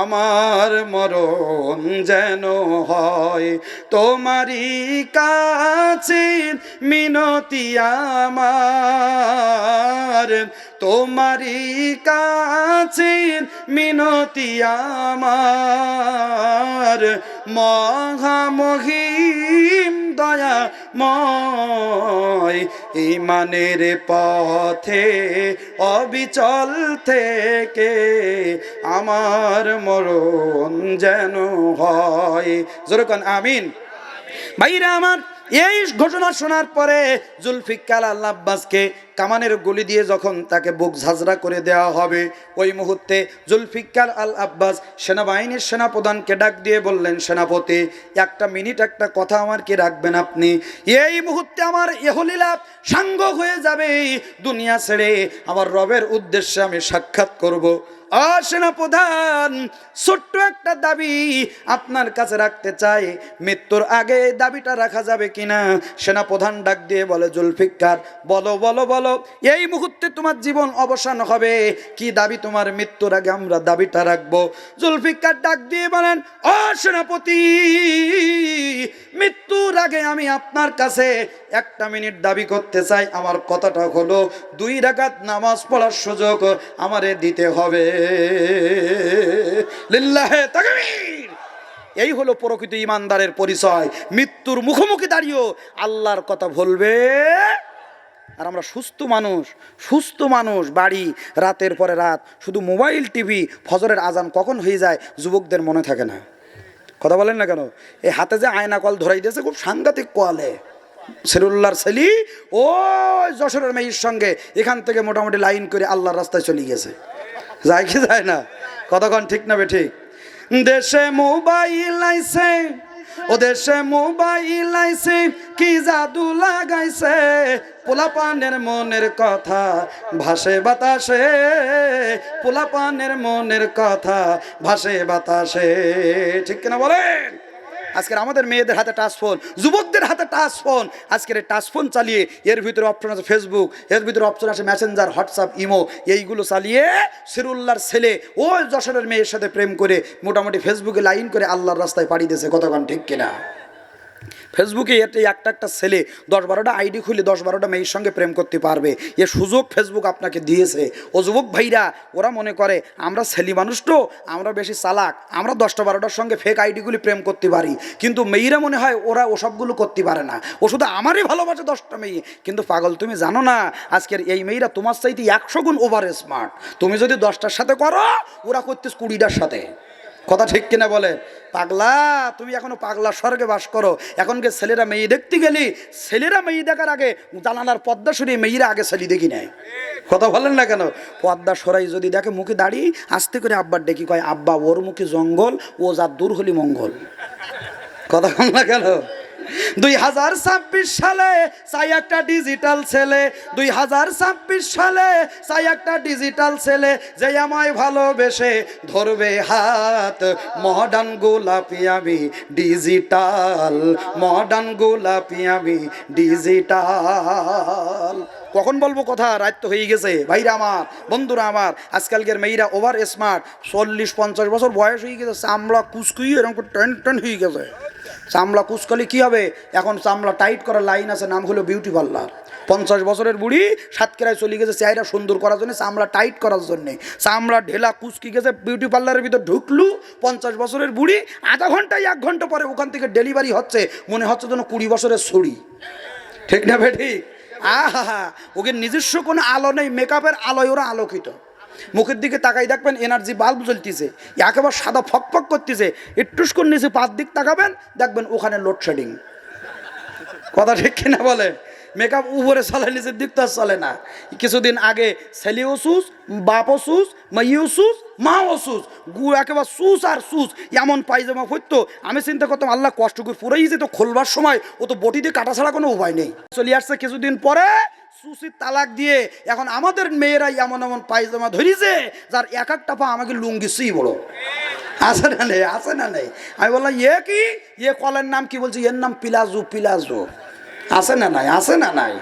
আমার মরণ যেন হয়। তোমারই কাছে মিনতি আমার, তোমারই কাছে মিনতি আমার, মহামহিম দয়াময়, ইমানের পথে অবিচল থেকে আমার মরণ যেন হয়। জোরে কোন আমিন। ভাইরা আমার, এই ঘটনা শোনার পরে জুলফিকার আল আব্বাসকে কামানের গুলি দিয়ে যখন তাকে বুক ঝাঁঝরা করে দেওয়া হবে, ওই মুহূর্তে জুলফিকার আল আব্বাস সেনাবাহিনীর সেনাপ্রধানকে ডাক দিয়ে বললেন, সেনাপতি, একটা মিনিট একটা কথা আমার কি রাখবেন আপনি? এই মুহূর্তে আমার ইহলীলা সাঙ্গ হয়ে যাবে, দুনিয়া ছেড়ে আমার রবের উদ্দেশ্যে আমি সাক্ষাৎ করব। সেনাপ্রধান, ছোট্ট একটা দাবি আপনার কাছে রাখতে চাই, মৃত্যুর আগে এই দাবিটা রাখা যাবে কিনা? সেনাপ্রধান ডাক দিয়ে বলে, জুলফিকার বলো বলো বলো, এই মুহূর্তে তোমার জীবন অবসান হবে, কি দাবি তোমার? মৃত্যুর আগে আমরা দাবিটা রাখবো। জুলফিকার ডাক দিয়ে বলেন, ও সেনাপতি, মৃত্যুর আগে আমি আপনার কাছে একটা মিনিট দাবি করতে চাই। আমার কথাটা হলো, 2 রাকাত নামাজ পড়ার সুযোগ আমারে দিতে হবে। লিল্লাহে তাকবীর। এই হলো প্রকৃত ইমানদারের পরিচয়। মৃত্যুর মুখোমুখি দাঁড়িয়েও আল্লাহর কথা বলবে। আর আমরা সুস্থ মানুষ বাড়ি রাতের পরে রাত শুধু মোবাইল, টিভি, ফজরের আজান কখন হয়ে যায় যুবকদের মনে থাকে না। কথা বলেন না কেন? এই হাতে যে আয়না কল ধরাই দিয়েছে, খুব সাংঘাতিক কলে, সেরুল্লার ছেলি ও যশোরের মেয়ের সঙ্গে এখান থেকে মোটামুটি লাইন করে আল্লাহর রাস্তায় চলে গেছে। যায় কি যায় না? কতক্ষণ ঠিক না বেঠিক? দেশে মোবাইল আইছে, ও দেশে মোবাইল আইছে, কি জাদু লাগাইছে, পোলাপানের মনের কথা ভাসে বাতাসে, পোলাপানের মনের কথা ভাসে বাতাসে। ঠিক কিনা বলেন? আজকের আমাদের মেয়েদের হাতে টাচ ফোন, যুবকদের হাতে টাচ ফোন। আজকের টাচ ফোন চালিয়ে এর ভিতরে অপশন আছে ফেসবুক, এর ভিতরে অপশন আছে মেসেঞ্জার, হোয়াটসঅ্যাপ, ইমো, এইগুলো চালিয়ে সিরুল্লার ছেলে ওই যশোরের মেয়ের সাথে প্রেম করে মোটামুটি ফেসবুকে লাইন করে আল্লাহর রাস্তায় পাড়ি দিয়েছে। কতক্ষণ ঠিক কিনা? ফেসবুকে একটা ছেলে 10-12টা আইডি খুলে 10-12টা মেয়ের সঙ্গে প্রেম করতে পারবে, এ সুযোগ ফেসবুক আপনাকে দিয়েছে। ও যুবক ভাইরা, ওরা মনে করে আমরা ছেলে মানুষ তো, আমরা বেশি চালাক, আমরা 10টা-12টার সঙ্গে ফেক আইডিগুলি প্রেম করতে পারি, কিন্তু মেয়েরা মনে হয় ওরা ওসবগুলো করতে পারে না, ও শুধু আমারই ভালোবাসে 10টা মেয়ে। কিন্তু পাগল, তুমি জানো না আজকের এই মেয়েরা তোমার চাইতে 100 গুণ ওভার স্মার্ট। তুমি যদি 10টার সাথে করো, ওরা করতেছ 20টার সাথে। কথা ঠিক কিনা বলে? পাগলা, তুমি এখনো পাগলা স্বর্গে বাস করো। এখনকে ছেলেরা মেয়ে দেখতে গেলি, ছেলেরা মেয়ে দেখার আগে জানালার পর্দা সরিয়ে মেয়েরা আগে ছেলে দেখি নেয়। কথা বলেন না কেন? পর্দা সরাই যদি দেখে মুখে দাঁড়িয়ে আস্তে করে আব্বার ডেকে কয়, আব্বা ওর মুখে জঙ্গল, ও যার দূর হলি মঙ্গল। কথা বল না কেন? 2026 সালে চাই একটা ডিজিটাল ছেলে, 2026 সালে চাই একটা ডিজিটাল ছেলে, যে আমায় ভালোবেসে ধরবে হাত। মডার্ন গোলাপি আমি ডিজিটাল, মডার্ন গোলাপি আমি ডিজিটাল। কখন বলবো কথা? রাত তো হয়ে গেছে। ভাইরা আমার, বন্ধুরা আমার, আজকালকের মেয়েরা ওভার স্মার্ট। 40-50 বছর বয়স হয়ে গেছে, চামড়া কুচকুই এরকম টেন টেন হয়ে গেছে। চামড়া কুচকালে কি হবে? এখন চামড়া টাইট করার লাইন আছে, নাম হলো বিউটি পার্লার। 50 বছরের বুড়ি সাতক্ষীরায় চলে গেছে চেহারা সুন্দর করার জন্য, চামড়া টাইট করার জন্যে। চামড়া ঢেলা কুচকি গেছে, বিউটি পার্লারের ভিতর ঢুকলু 50 বছরের বুড়ি, আধা ঘন্টায় 1 ঘন্টা পরে ওখান থেকে ডেলিভারি হচ্ছে, মনে হচ্ছে যেন 20 বছরের ছুরি। ঠিক না বেঠি? আহা, ওকে নিজস্ব কোনো আলো নেই, মেকআপের আলোয় ওরা আলোকিত। মুখের দিকে তাকাই দেখবেন এনার্জি বাল্ব জ্বলতেছে, একেবারে সাদা ফকফক করতেছে। একটুস করে নিচে 5 দিক তাকাবেন, দেখবেন ওখানে লোডশেডিং। কথা ঠিক কিনা বলে? মেকআপ উপরে চলে, নিচের দিক তো আর চলে না। কিছুদিন আগে ছেলেও সুস, বাপও সুস, মাইও সুস, মাও সুস, একেবারে সুস আর সুস, এমন পায়জামা পরতো। আমি চিন্তা করতাম, আল্লাহ কষ্ট করে পুরাই যেত, খোলবার সময় ও তো বটি দিয়ে কাটা ছাড়া কোনো উপায় নেই। চলে আসছে কিছুদিন পরে সুসির তালাক দিয়ে, এখন আমাদের মেয়েরাই এমন এমন পায়জামা ধরিছে যার এক একটা পা আমাকে লুঙ্গিসই বড়। আছে না নেই? আছে না নেই? আমি বললাম, কি কলের নাম কি? বলছি এর নাম পিলাজো। পিলাজো আছে না নাই? আছে না নাই?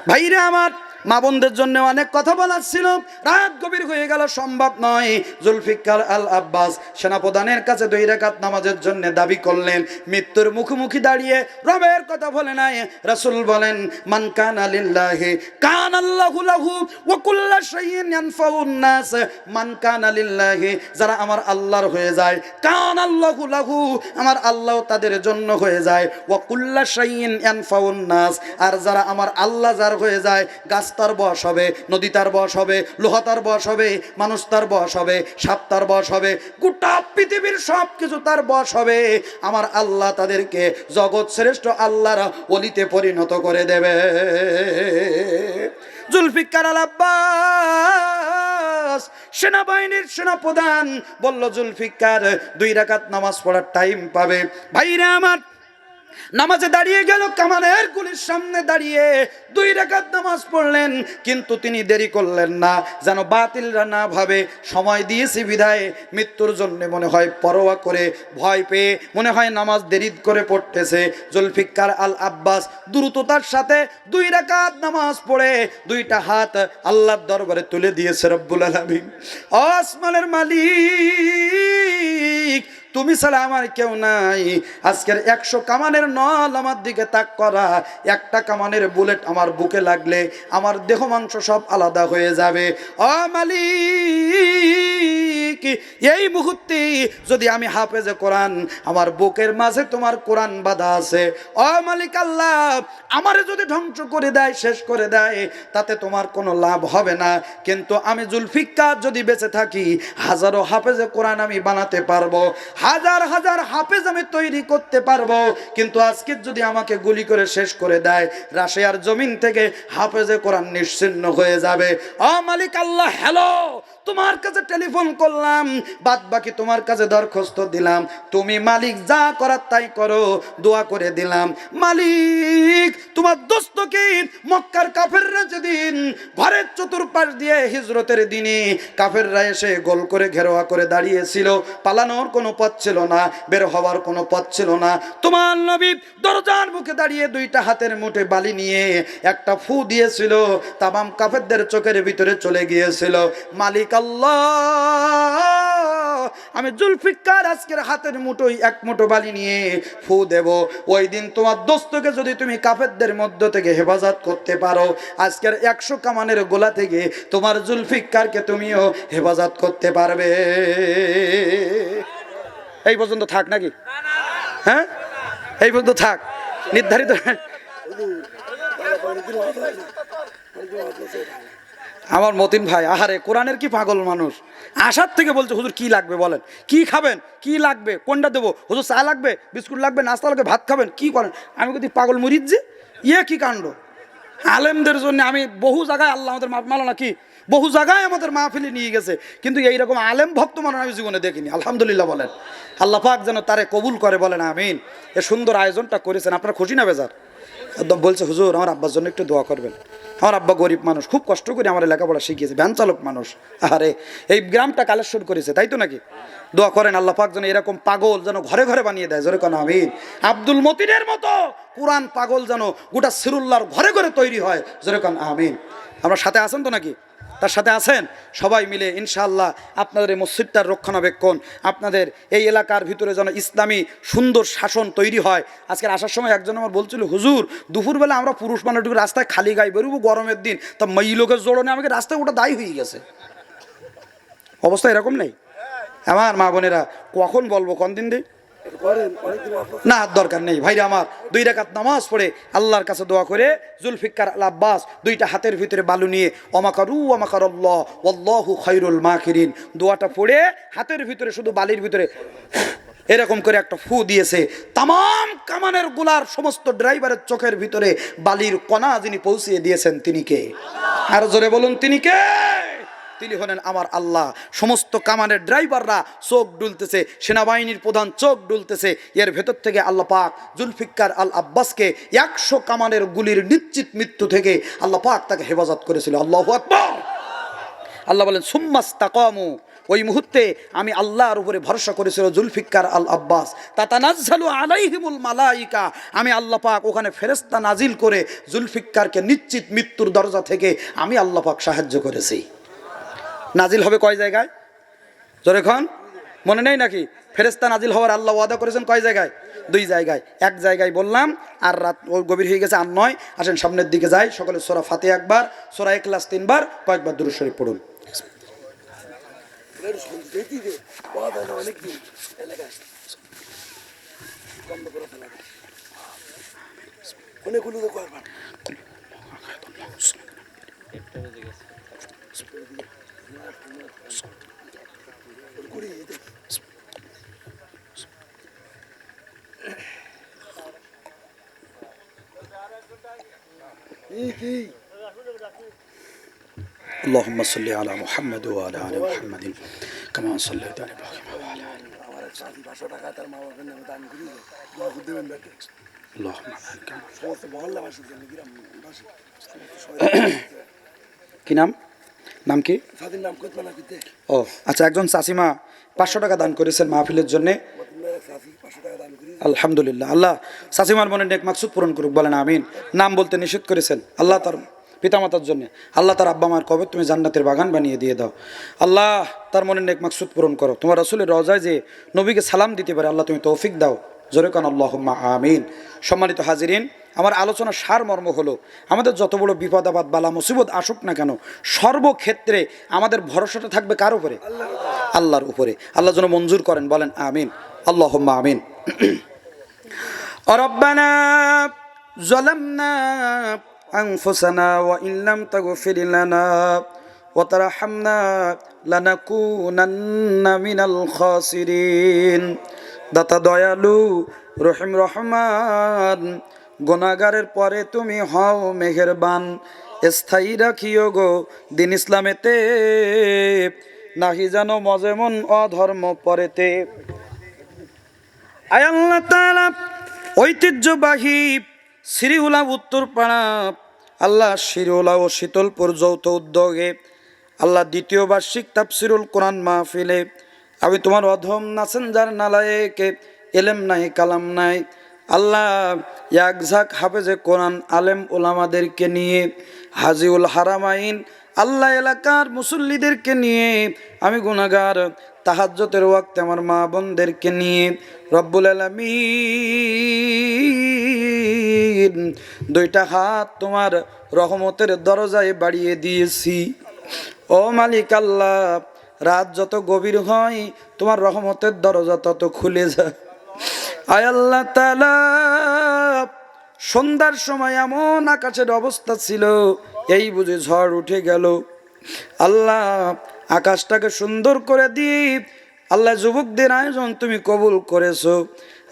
ভাইরা আমার, মা বোনদের জন্য অনেক কথা বলার ছিল, রাত গভীর হয়ে গেল, সম্ভব নয়। জুলফিকার আল আব্বাস সেনাপ্রধানের কাছে 2 রাকাত নামাজের জন্য দাবি করলেন। মৃত্যুর মুখোমুখি দাঁড়িয়ে রবের কথা বলে নাই। রাসূল বলেন, মান কানা লিল্লাহি কানাল্লাহু লাহু ওয়া কুল্লু শাইইন ইয়ানফাউন নাস। মান কানা লিল্লাহি, যারা আমার আল্লাহর হয়ে যায়, কানাল্লাহু লাহু, আমার আল্লাহ তাদের জন্য হয়ে যায়, ওয়া কুল্লু শাইইন ইয়ানফাউন নাস, আর যারা আমার আল্লাহ যার হয়ে যায়, গাছ তার বশ হবে, নদী তার বশ হবে, লোহা তার বশ হবে, মানুষ তার বশ হবে, সাপ তার বশ হবে, গোটা পৃথিবীর সব কিছু তার বশ হবে। আমার আল্লাহ তাদেরকে জগৎ শ্রেষ্ঠ আল্লাহর ওলিতে পরিণত করে দেবে। জুলফিকার আল আব্বাস সেনাবাহিনীর সেনাপ্রধান বলল, জুলফিকার 2 রাকাত নামাজ পড়ার টাইম পাবে। ভাইরা আমার, নামাজে দাঁড়িয়ে গেল, কামানের গুলির সামনে দাঁড়িয়ে 2 রাকাত নামাজ পড়লেন, কিন্তু তিনি দেরি করলেন না, যেন বাতিলরা না ভাবে সময় দিয়েছি বিধায় মৃত্যুর জন্য মনে হয় পরোয়া করে ভয় পেয়ে মনে হয় নামাজ দেরি করে পড়তেছে। জুলফিকার আল আব্বাস দ্রুততার সাথে 2 রাকাত নামাজ পড়ে 2টা হাত আল্লাহর দরবারে তুলে দিয়েছে। রব্বুল আলামিন, আসমানের মালিক, তুমি ছাড়া আমার কেউ নাই। আজকের 100 কামানের নল আমার দিকে তাক করা, একটা কামানের বুলেট আমার বুকে লাগলে আমার দেহ মাংস সব আলাদা হয়ে যাবে। ও মালিক, এই মুহূর্তে যদি আমি হাফেজে কোরআন, আমার বুকের মাঝে তোমার কোরআন বাঁধা আছে, ও মালিক আল্লাহ, আমারে যদি ধ্বংস করে দেয়, শেষ করে দেয়, তাতে তোমার কোনো লাভ হবে না। কিন্তু আমি জুলফিকার যদি বেঁচে থাকি, হাজারো হাফেজে কোরআন আমি বানাতে পারবো, হাজার হাজার হাফেজ আমি তৈরি করতে পারবো। কিন্তু আজকে যদি আমাকে গুলি করে শেষ করে দেয়, রাশিয়ার জমিন থেকে হাফেজে কোরআন নিশ্চিহ্ন হয়ে যাবে। ও মালিক আল্লাহ, হ্যালো, তোমার কাছে টেলিফোন করলাম, বাদ বাকি তোমার কাছে দরখাস্ত দিলাম, তুমি মালিক যা করার তাই করো, দোয়া করে দিলাম। মালিক, তোমার দোস্তকে মক্কার কাফেররা যেদিন ঘরের চতুর্পাশ দিয়ে হিজরতের দিনে কাফেররা এসে গোল করে ঘেরোয়া করে দাঁড়িয়েছিল, পালানোর কোনো পথ ছিল না, বের হওয়ার কোনো পথ ছিল না, তোমার নবী দরজার মুখে দাঁড়িয়ে 2টা হাতের মুঠে বালি নিয়ে একটা ফু দিয়েছিল, তামাম কাফেরদের চোখের ভিতরে চলে গিয়েছিল। মালিক আল্লাহ, আমি জুলফিকার আজকের হাতের মুঠোয় 1 মুঠো বালি নিয়ে ফু দেব। ওই দিন তোমার দোস্তকে যদি তুমি কাফেরদের মধ্য থেকে হেফাজত করতে পারো, আজকের 100 কামানের গোলা থেকে তোমার জুলফিকারকে তুমিও হেফাজত করতে পারবে। এই পর্যন্ত থাক নাকি? হ্যাঁ, এই পর্যন্ত থাক, নির্ধারিত। আমার মতিন ভাই, আহারে কোরআনের কি পাগল মানুষ, আসার থেকে বলছে হুজুর কি লাগবে বলেন, কি খাবেন, কি লাগবে, কোনটা দেবো হুজুর, চা লাগবে, বিস্কুট লাগবে, নাস্তা লাগবে, ভাত খাবেন, কি করেন? আমি যদি পাগল মুরিদ যে, কি কাণ্ড। আলেমদের জন্য আমি বহু জায়গায়, আল্লাহ আমাদের মালো নাকি, বহু জায়গায় আমাদের মাহফিলে নিয়ে গেছে, কিন্তু এইরকম আলেম ভক্ত মানুষ আমি জীবনে দেখিনি। আলহামদুলিল্লাহ বলেন, আল্লাহ পাক যেন তারে কবুল করে, বলেন আমিন। এ সুন্দর আয়োজনটা করেছেন, আপনার খুশি না বেজার? একদম বলছে হুজুর আমার আব্বার জন্য একটু দোয়া করবেন, আমার আব্বা গরিব মানুষ, খুব কষ্ট করে আমার লেখাপড়া শিখিয়েছে, ভ্যান চালক মানুষ, আরে এই গ্রামটা কালেকশন করেছে, তাই তো নাকি? দোয়া করেন আল্লাহ পাক যেন এরকম পাগল যেন ঘরে ঘরে বানিয়ে দেয়, জোরে কোন আমিন। আব্দুল মতিনের মতো কোরআন পাগল যেন গোটা সিরুল্লাহর ঘরে ঘরে তৈরি হয়, জোরে কোন আমিন। আমরা সাথে আছেন তো নাকি? তার সাথে আছেন সবাই মিলে ইনশাআল্লাহ। আপনাদের এই মসজিদটার রক্ষণাবেক্ষণ, আপনাদের এই এলাকার ভিতরে যেন ইসলামী সুন্দর শাসন তৈরি হয়। আজকের আসার সময় একজন আমার বলছিল, হুজুর দুপুরবেলা আমরা পুরুষ মানুষগুলো রাস্তায় খালি গায়ে বেরোবো, গরমের দিন, তা মেয়ে লোকের জোড়নে আমাকে রাস্তায় ওটা দায়ী হয়ে গেছে। অবস্থা এরকম নেই আমার মা বোনেরা, কখন বলবো, কোন দিন দিই না, দরকার নেই ভাইরা আমার। 2 রাকাত নামাজ পড়ে আল্লাহর কাছে দোয়া করে জুলফিকার আল আব্বাস 2টা হাতের ভিতরে বালু নিয়ে ওমাকারু ওমাকারাল্লাহ ওয়াল্লাহু খায়রুল মাকিরিন দোয়াটা পড়ে হাতের ভিতরে শুধু বালির ভিতরে এরকম করে একটা ফু দিয়েছে। তামাম কামানের গোলার সমস্ত ড্রাইভারের চোখের ভিতরে বালির কণা যিনি পৌঁছিয়ে দিয়েছেন তিনি কে? আর জোরে বলুন, তিনি কে? তিনি হলেন আমার আল্লাহ। সমস্ত কামানের ড্রাইভাররা চোখ ডুলতেছে, সেনাবাহিনীর প্রধান চোখ ডুলতেছে। এর ভেতর থেকে আল্লাহ পাক জুলফিকার আল আব্বাসকে 100 কামানের গুলির নিশ্চিত মৃত্যু থেকে আল্লাহ পাক তাকে হেফাজত করেছিল। আল্লাহু আকবার। আল্লাহ বলেন সুম্মাস্তাকামু, ওই মুহূর্তে আমি আল্লাহর উপরে ভরসা করেছিল জুলফিকার আল আব্বাস। তাতানাজ্জালু আলাইহিমুল মালাইকা, আমি আল্লাহ পাক ওখানে ফেরেশতা নাজিল করে জুলফিকারকে নিশ্চিত মৃত্যুর দরজা থেকে আমি আল্লাহ পাক সাহায্য করেছি। নাজিল হবে কয় জায়গায়? জোরে খান, মনে নেই নাকি? ফেরেশতা নাজিল হওয়ার আল্লাহ ওয়াদা করেছেন কয় জায়গায়? 2 জায়গায়। এক জায়গায় বললাম, আর রাত গভীর হয়ে গেছে, আর নয়। আসেন সামনের দিকে যাই, সকলে সূরা ফাতিহা একবার, সূরা ইখলাস 3 বার, কয়েকবার দুরূদ শরীফ পড়ুন। اللهم صل على محمد وعلى آل محمد كما صليت على إبراهيم وعلى آل আল্লাহুম্মা বারিক আলা সমস্ত মহল্লাবাসীর জন্য, গ্রামবাসী, কি নাম নাম কি? স্বাধীন নাম করতে না করতে ও আচ্ছা, একজন চাচিমা 500 টাকা দান করেছেন মাহফিলের জন্যে। 500 টাকা দান করি। আলহামদুলিল্লাহ, আল্লাহ চাচিমার মনে নেক মাকসুদ পূরণ করুক, বলেন আমিন। নাম বলতে নিষেধ করেছেন, আল্লাহ তার পিতামাতার জন্য, আল্লাহ তার আব্বা মার কবে তুমি জান্নাতের বাগান বানিয়ে দিয়ে দাও। আল্লাহ তার মনে নেক মাকসুদ পূরণ করো। তোমার রাসূলের রওজায় যে নবীকে সালাম দিতে পারে আল্লাহ তুমি তৌফিক দাও, জোরে কান আল্লাহুম্মা আমিন। সম্মানিত হাজিরিন, আমার আলোচনার সারমর্ম হলো, আমাদের যত বড় বিপদ আপদ বালা মুসিবত আসুক না কেন, সর্বক্ষেত্রে আমাদের ভরসাটা থাকবে কার উপরে? আল্লাহর উপরে। আল্লাহ যেন মঞ্জুর করেন, বলেন আমিন, আল্লাহুম্মা আমিন। রব্বানা যালামনা আনফুসানা ওয়া ইন লাম তাগফির লানা ওয়া তারহামনা লানাকুনান্না মিনাল খাসিরিন। দাতা দয়ালু রহিম রহমান, গুনাহগারের পরে তুমি হও মেহেরবান, স্থায়ী রাখিও গো দিন ইসলামেতে, নাহি যেন মজেমন অধর্ম পরেতে। আয় আল্লাহ তাআলা, ঐতিহ্যবাহী শ্রীউলা উত্তরপাড়া আল্লাহ শিরোলা ও শীতলপুর যৌথ উদ্যোগে আল্লাহ দ্বিতীয় বার্ষিক তাফসিরুল কোরআন মাহফিলে আমি তোমার অধম নাসেনজার নালায়েকে, এলেম নাই কালাম নাই আল্লাহ, এক ঝাঁক হাফেজে কোরআন আলেম ওলামাদেরকে নিয়ে, হাজিউল হারামাইন আল্লাহ এলাকার মুসল্লিদেরকে নিয়ে, আমি গুনাহগার তাহাজ্জুদের ওয়াক্তে আমার মা বোনদেরকে নিয়ে রব্বুল আলামিন দুইটা হাত তোমার রহমতের দরজায় বাড়িয়ে দিয়েছি। ও মালিক আল্লাহ, রাত যত গভীর হয় তোমার রহমতের দরজা তত খুলে যায়। আয় আল্লাহ তাআলা, সন্ধ্যার সময় এমন আকাশের অবস্থা ছিল এই বুঝে ঝড় উঠে গেল। আল্লাহ আকাশটাকে সুন্দর করে দিই, আল্লাহ যুবকদের আয়োজন তুমি কবুল করেছো।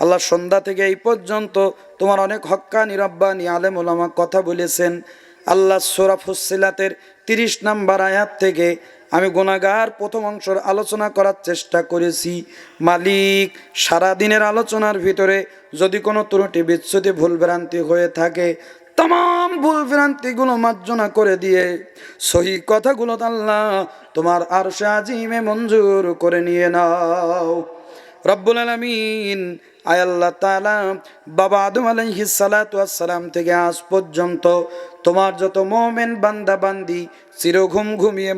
আল্লাহ সন্ধ্যা থেকে এই পর্যন্ত তোমার অনেক হক্কানি রব্বানি আলেম ওলামা কথা বলেছেন। আল্লাহ সূরা ফুসসিলাতের 30 নম্বর আয়াত থেকে আমি গুনাহগার প্রথম অংশের আলোচনা করার চেষ্টা করেছি। মালিক, সারা দিনের আলোচনার ভিতরে যদি কোনো ত্রুটি বিচ্যুতি ভুলভ্রান্তি হয়ে থাকে, तमाम ভুল ভ্রান্তিগুলো মার্জনা করে দিয়ে সহি কথাগুলো আল্লাহ তোমার আরশে আজিমে মঞ্জুর করে নিয়ে নাও রব্বুল আলামিন। আয় আল্লাহ তাআলা, বাবা আদম আলাইহিস সালাতু ওয়াস সালাম থেকে আজ পর্যন্ত তোমার যত মুমিন বান্দা বান্দি চিরঘুম ঘুমিয়ে